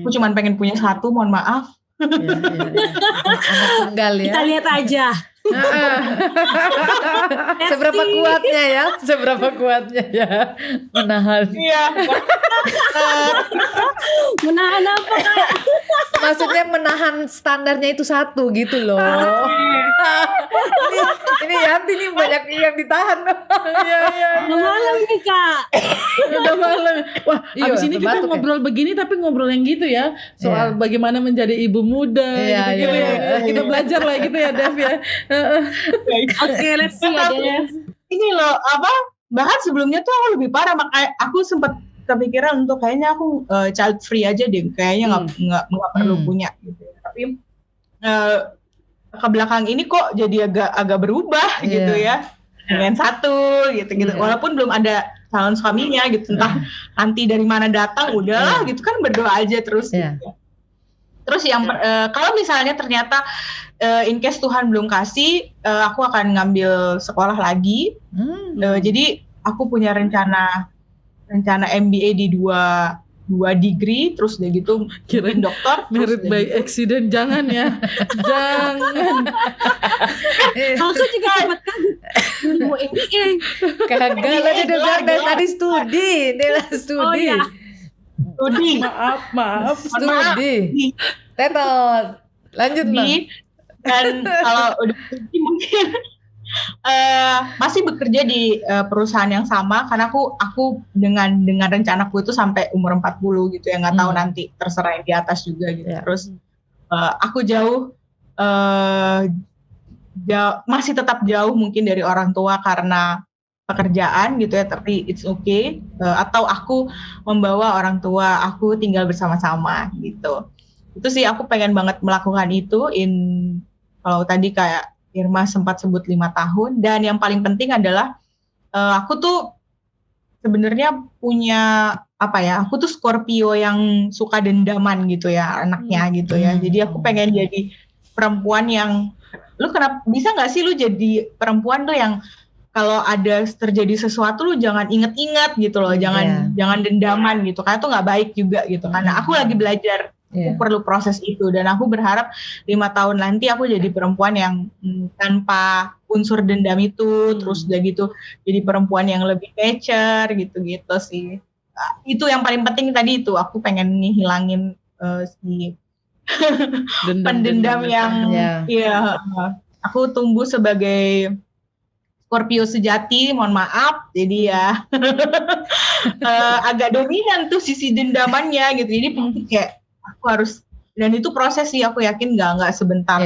Aku cuma pengen punya 1, mohon maaf. Anak tunggal ya. Kita lihat aja. Seberapa kuatnya ya? Seberapa kuatnya ya menahan? Iya. Menahan apa Kak? Maksudnya menahan standarnya itu satu gitu loh. ini Yanti nih banyak yang ditahan. Iya. Malam nih Kak. Udah malam. Wah, Iya, abis ini kita terbatuk ya. ngobrol begini tapi ngobrol yang gitu ya. Soal bagaimana menjadi ibu muda Iya, gitu-gitu iya, ya. iya. Kita belajar lah gitu ya, Dev ya. Oke, let's see ya Dev. Ini loh bahkan sebelumnya tuh aku lebih parah, makanya aku sempat kepikiran untuk kayaknya aku child free aja deh, kayaknya nggak perlu punya gitu. Tapi ke belakang ini kok jadi agak berubah gitu ya, dengan satu gitu. Walaupun belum ada calon suaminya gitu, entah nanti dari mana datang, udahlah gitu kan, berdoa aja terus. Gitu. Terus yang kalau misalnya ternyata in case Tuhan belum kasih, aku akan ngambil sekolah lagi. Jadi aku punya rencana MBA di dua degree, terus udah gitu bikin dokter. Merit by accident, jangan ya. Jangan. Aku juga sempat kaget. Mau MBA. Kagak lah, dia udah bilang dari tadi studi. Oh ya. Studi. Maaf. Studi. Tetot. Lanjut Bang. Dan kalau udah studi mungkin masih bekerja di perusahaan yang sama, karena aku dengan rencanaku itu sampai umur 40 gitu ya, nggak tahu nanti, terserah yang di atas juga gitu. Terus aku masih tetap jauh mungkin dari orang tua karena pekerjaan gitu ya, tapi it's okay. Atau aku membawa orang tua aku tinggal bersama-sama gitu. Itu sih aku pengen banget melakukan itu. Kalau tadi kayak Irma sempat sebut 5 tahun, dan yang paling penting adalah aku tuh sebenarnya punya aku tuh Scorpio yang suka dendaman gitu ya anaknya gitu ya. Jadi aku pengen jadi perempuan yang, lu kenapa bisa nggak sih lu jadi perempuan tuh yang kalau ada terjadi sesuatu lu jangan inget-inget gitu loh, jangan dendaman gitu, karena tuh nggak baik juga gitu. Karena aku lagi belajar. Aku perlu proses itu, dan aku berharap 5 tahun nanti aku jadi perempuan yang tanpa unsur dendam itu, terus udah gitu jadi perempuan yang lebih mature gitu-gitu sih. Itu yang paling penting tadi itu, aku pengen ngehilangin si pendendam yang aku tumbuh sebagai Scorpio sejati, mohon maaf, jadi ya agak dominan tuh sisi dendamannya gitu. Jadi kayak aku harus, dan itu proses sih, aku yakin nggak sebentar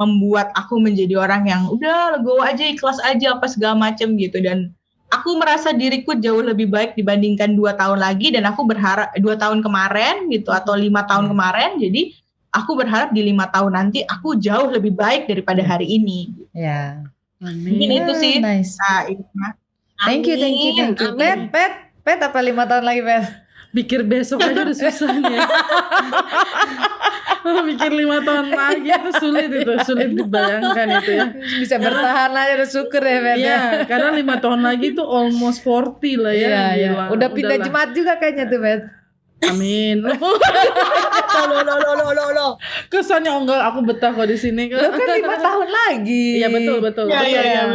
membuat aku menjadi orang yang udah legowo aja, ikhlas aja apa segala macem gitu. Dan aku merasa diriku jauh lebih baik dibandingkan 2 tahun lagi, dan aku berharap 2 tahun kemarin gitu atau 5 tahun kemarin. Jadi aku berharap di 5 tahun nanti aku jauh lebih baik daripada hari ini. Mungkin itu sih. Nice. Thank you. Pet apa 5 tahun lagi Pet? Mikir besok aja udah susah nih. Mikir 5 tahun lagi itu sulit dibayangkan itu ya. Bisa bertahan aja, udah syukur ya Pet. Iya, karena 5 tahun lagi tuh almost 40 lah ya. Iya. Udah pindah jemaat juga kayaknya tuh Pet. Amin. Lo. Kesannya enggak, aku betah kok di sini. Lo kan 5 tahun lagi. Iya betul. Iya,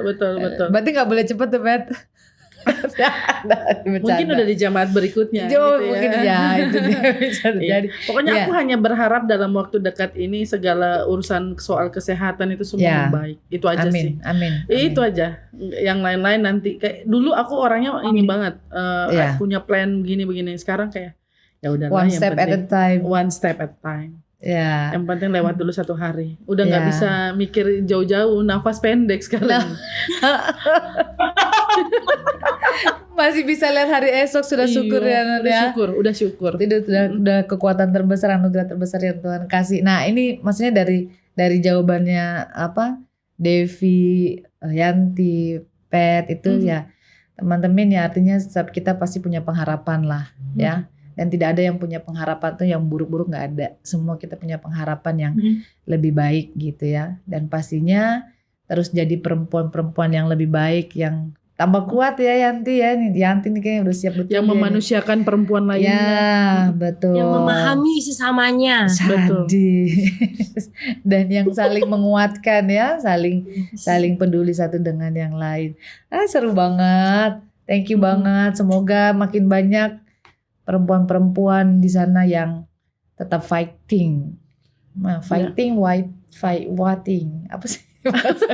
Betul. Berarti nggak boleh cepet tuh Pet. Mungkin udah di jamaat berikutnya gitu ya. Mungkin itu dia bisa terjadi. Pokoknya aku hanya berharap dalam waktu dekat ini segala urusan soal kesehatan itu semua baik. Itu aja sih. Amin. Itu aja. Yang lain-lain nanti, kayak dulu aku orangnya ini banget punya plan begini. Sekarang kayak ya udahlah, one step at a time. One step at a time. Ya. Yang penting lewat dulu 1 hari. Udah nggak bisa mikir jauh-jauh, nafas pendek sekarang. Masih bisa lihat hari esok, sudah syukur ya. Udah syukur. Itu udah kekuatan terbesar, anugerah terbesar yang Tuhan kasih. Nah, ini maksudnya dari jawabannya Devi, Yanti, Pet itu ya teman-teman ya, artinya setiap kita pasti punya pengharapan lah ya. Dan tidak ada yang punya pengharapan tuh yang buruk-buruk, nggak ada. Semua kita punya pengharapan yang lebih baik gitu ya. Dan pastinya terus jadi perempuan-perempuan yang lebih baik, yang Tambah kuat ya Yanti ya. Yanti nih kayaknya udah siap betul. Yang memanusiakan perempuan lainnya. Ya, betul. Yang memahami sesamanya. Sadis. Dan yang saling menguatkan ya, saling peduli satu dengan yang lain. Seru banget. Thank you banget. Semoga makin banyak perempuan-perempuan di sana yang tetap fighting. Fighting, fighting. Apa sih? Apa sih?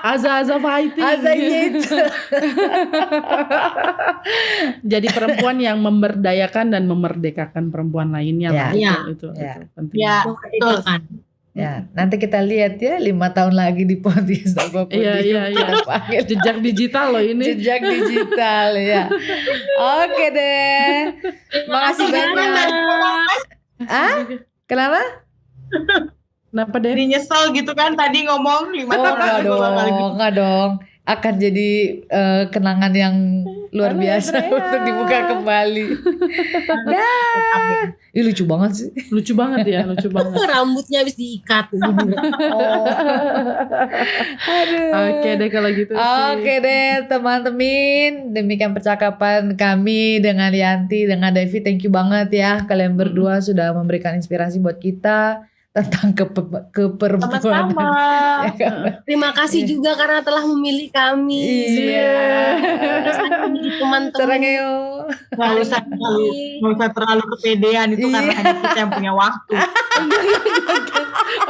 Aza fighting. Gitu. Jadi perempuan yang memberdayakan dan memerdekakan perempuan lainnya lah. Itu penting. Ya, betul. Ya, nanti kita lihat ya 5 tahun lagi di podcast apa pun. Iya. Jejak digital loh ini. Jejak digital ya. Oke deh. Makasih banyak. Kenapa? Kenapa deh? Jadi nyesel gitu kan tadi ngomong 5 tahun lagi. Enggak dong. Akan jadi kenangan yang luar biasa untuk dibuka kembali. Ih, lucu banget sih. Lucu banget. Rambutnya habis diikat. Oke deh kalau gitu sih. Oke deh teman-teman. Demikian percakapan kami dengan Yanti, dengan Devi. Thank you banget ya. Kalian berdua sudah memberikan inspirasi buat kita tentang keperempuanan. Sama-sama. Terima kasih juga karena telah memilih kami. Iya. Teman-teman. Gak usah terlalu kepedean itu karena hanya kita yang punya waktu.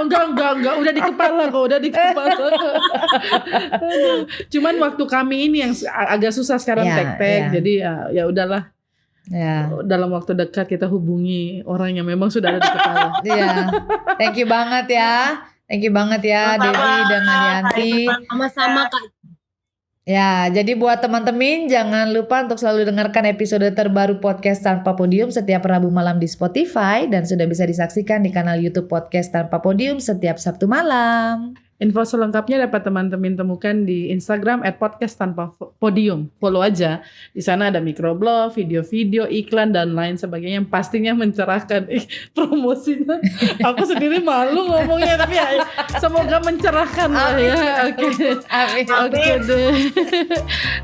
Enggak, udah di kepala kok, Cuman waktu kami ini yang agak susah sekarang tek-tek, jadi ya udahlah. Ya. Dalam waktu dekat kita hubungi orang yang memang sudah ada di kepala. Iya. Thank you banget ya Devi dengan Yanti. Sama-sama Kak. Ya, jadi buat teman-teman jangan lupa untuk selalu dengarkan episode terbaru podcast Tanpa Podium setiap Rabu malam di Spotify dan sudah bisa disaksikan di kanal YouTube podcast Tanpa Podium setiap Sabtu malam. Info selengkapnya dapat teman-teman temukan di Instagram @podcasttanpapodium. Follow aja. Di sana ada microblog, video-video, iklan dan lain sebagainya yang pastinya mencerahkan. Promosinya. Aku sendiri malu ngomongnya tapi ya semoga mencerahkan lah ya. Oke deh.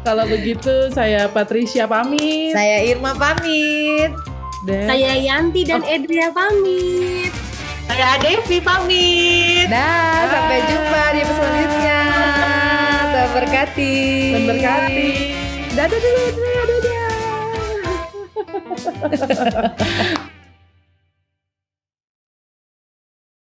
Kalau begitu saya Patricia pamit. Saya Irma pamit. Saya Yanti dan Edria pamit. Saya Devi pamit. Sampai jumpa di episode selanjutnya. Terberkati. Dadah.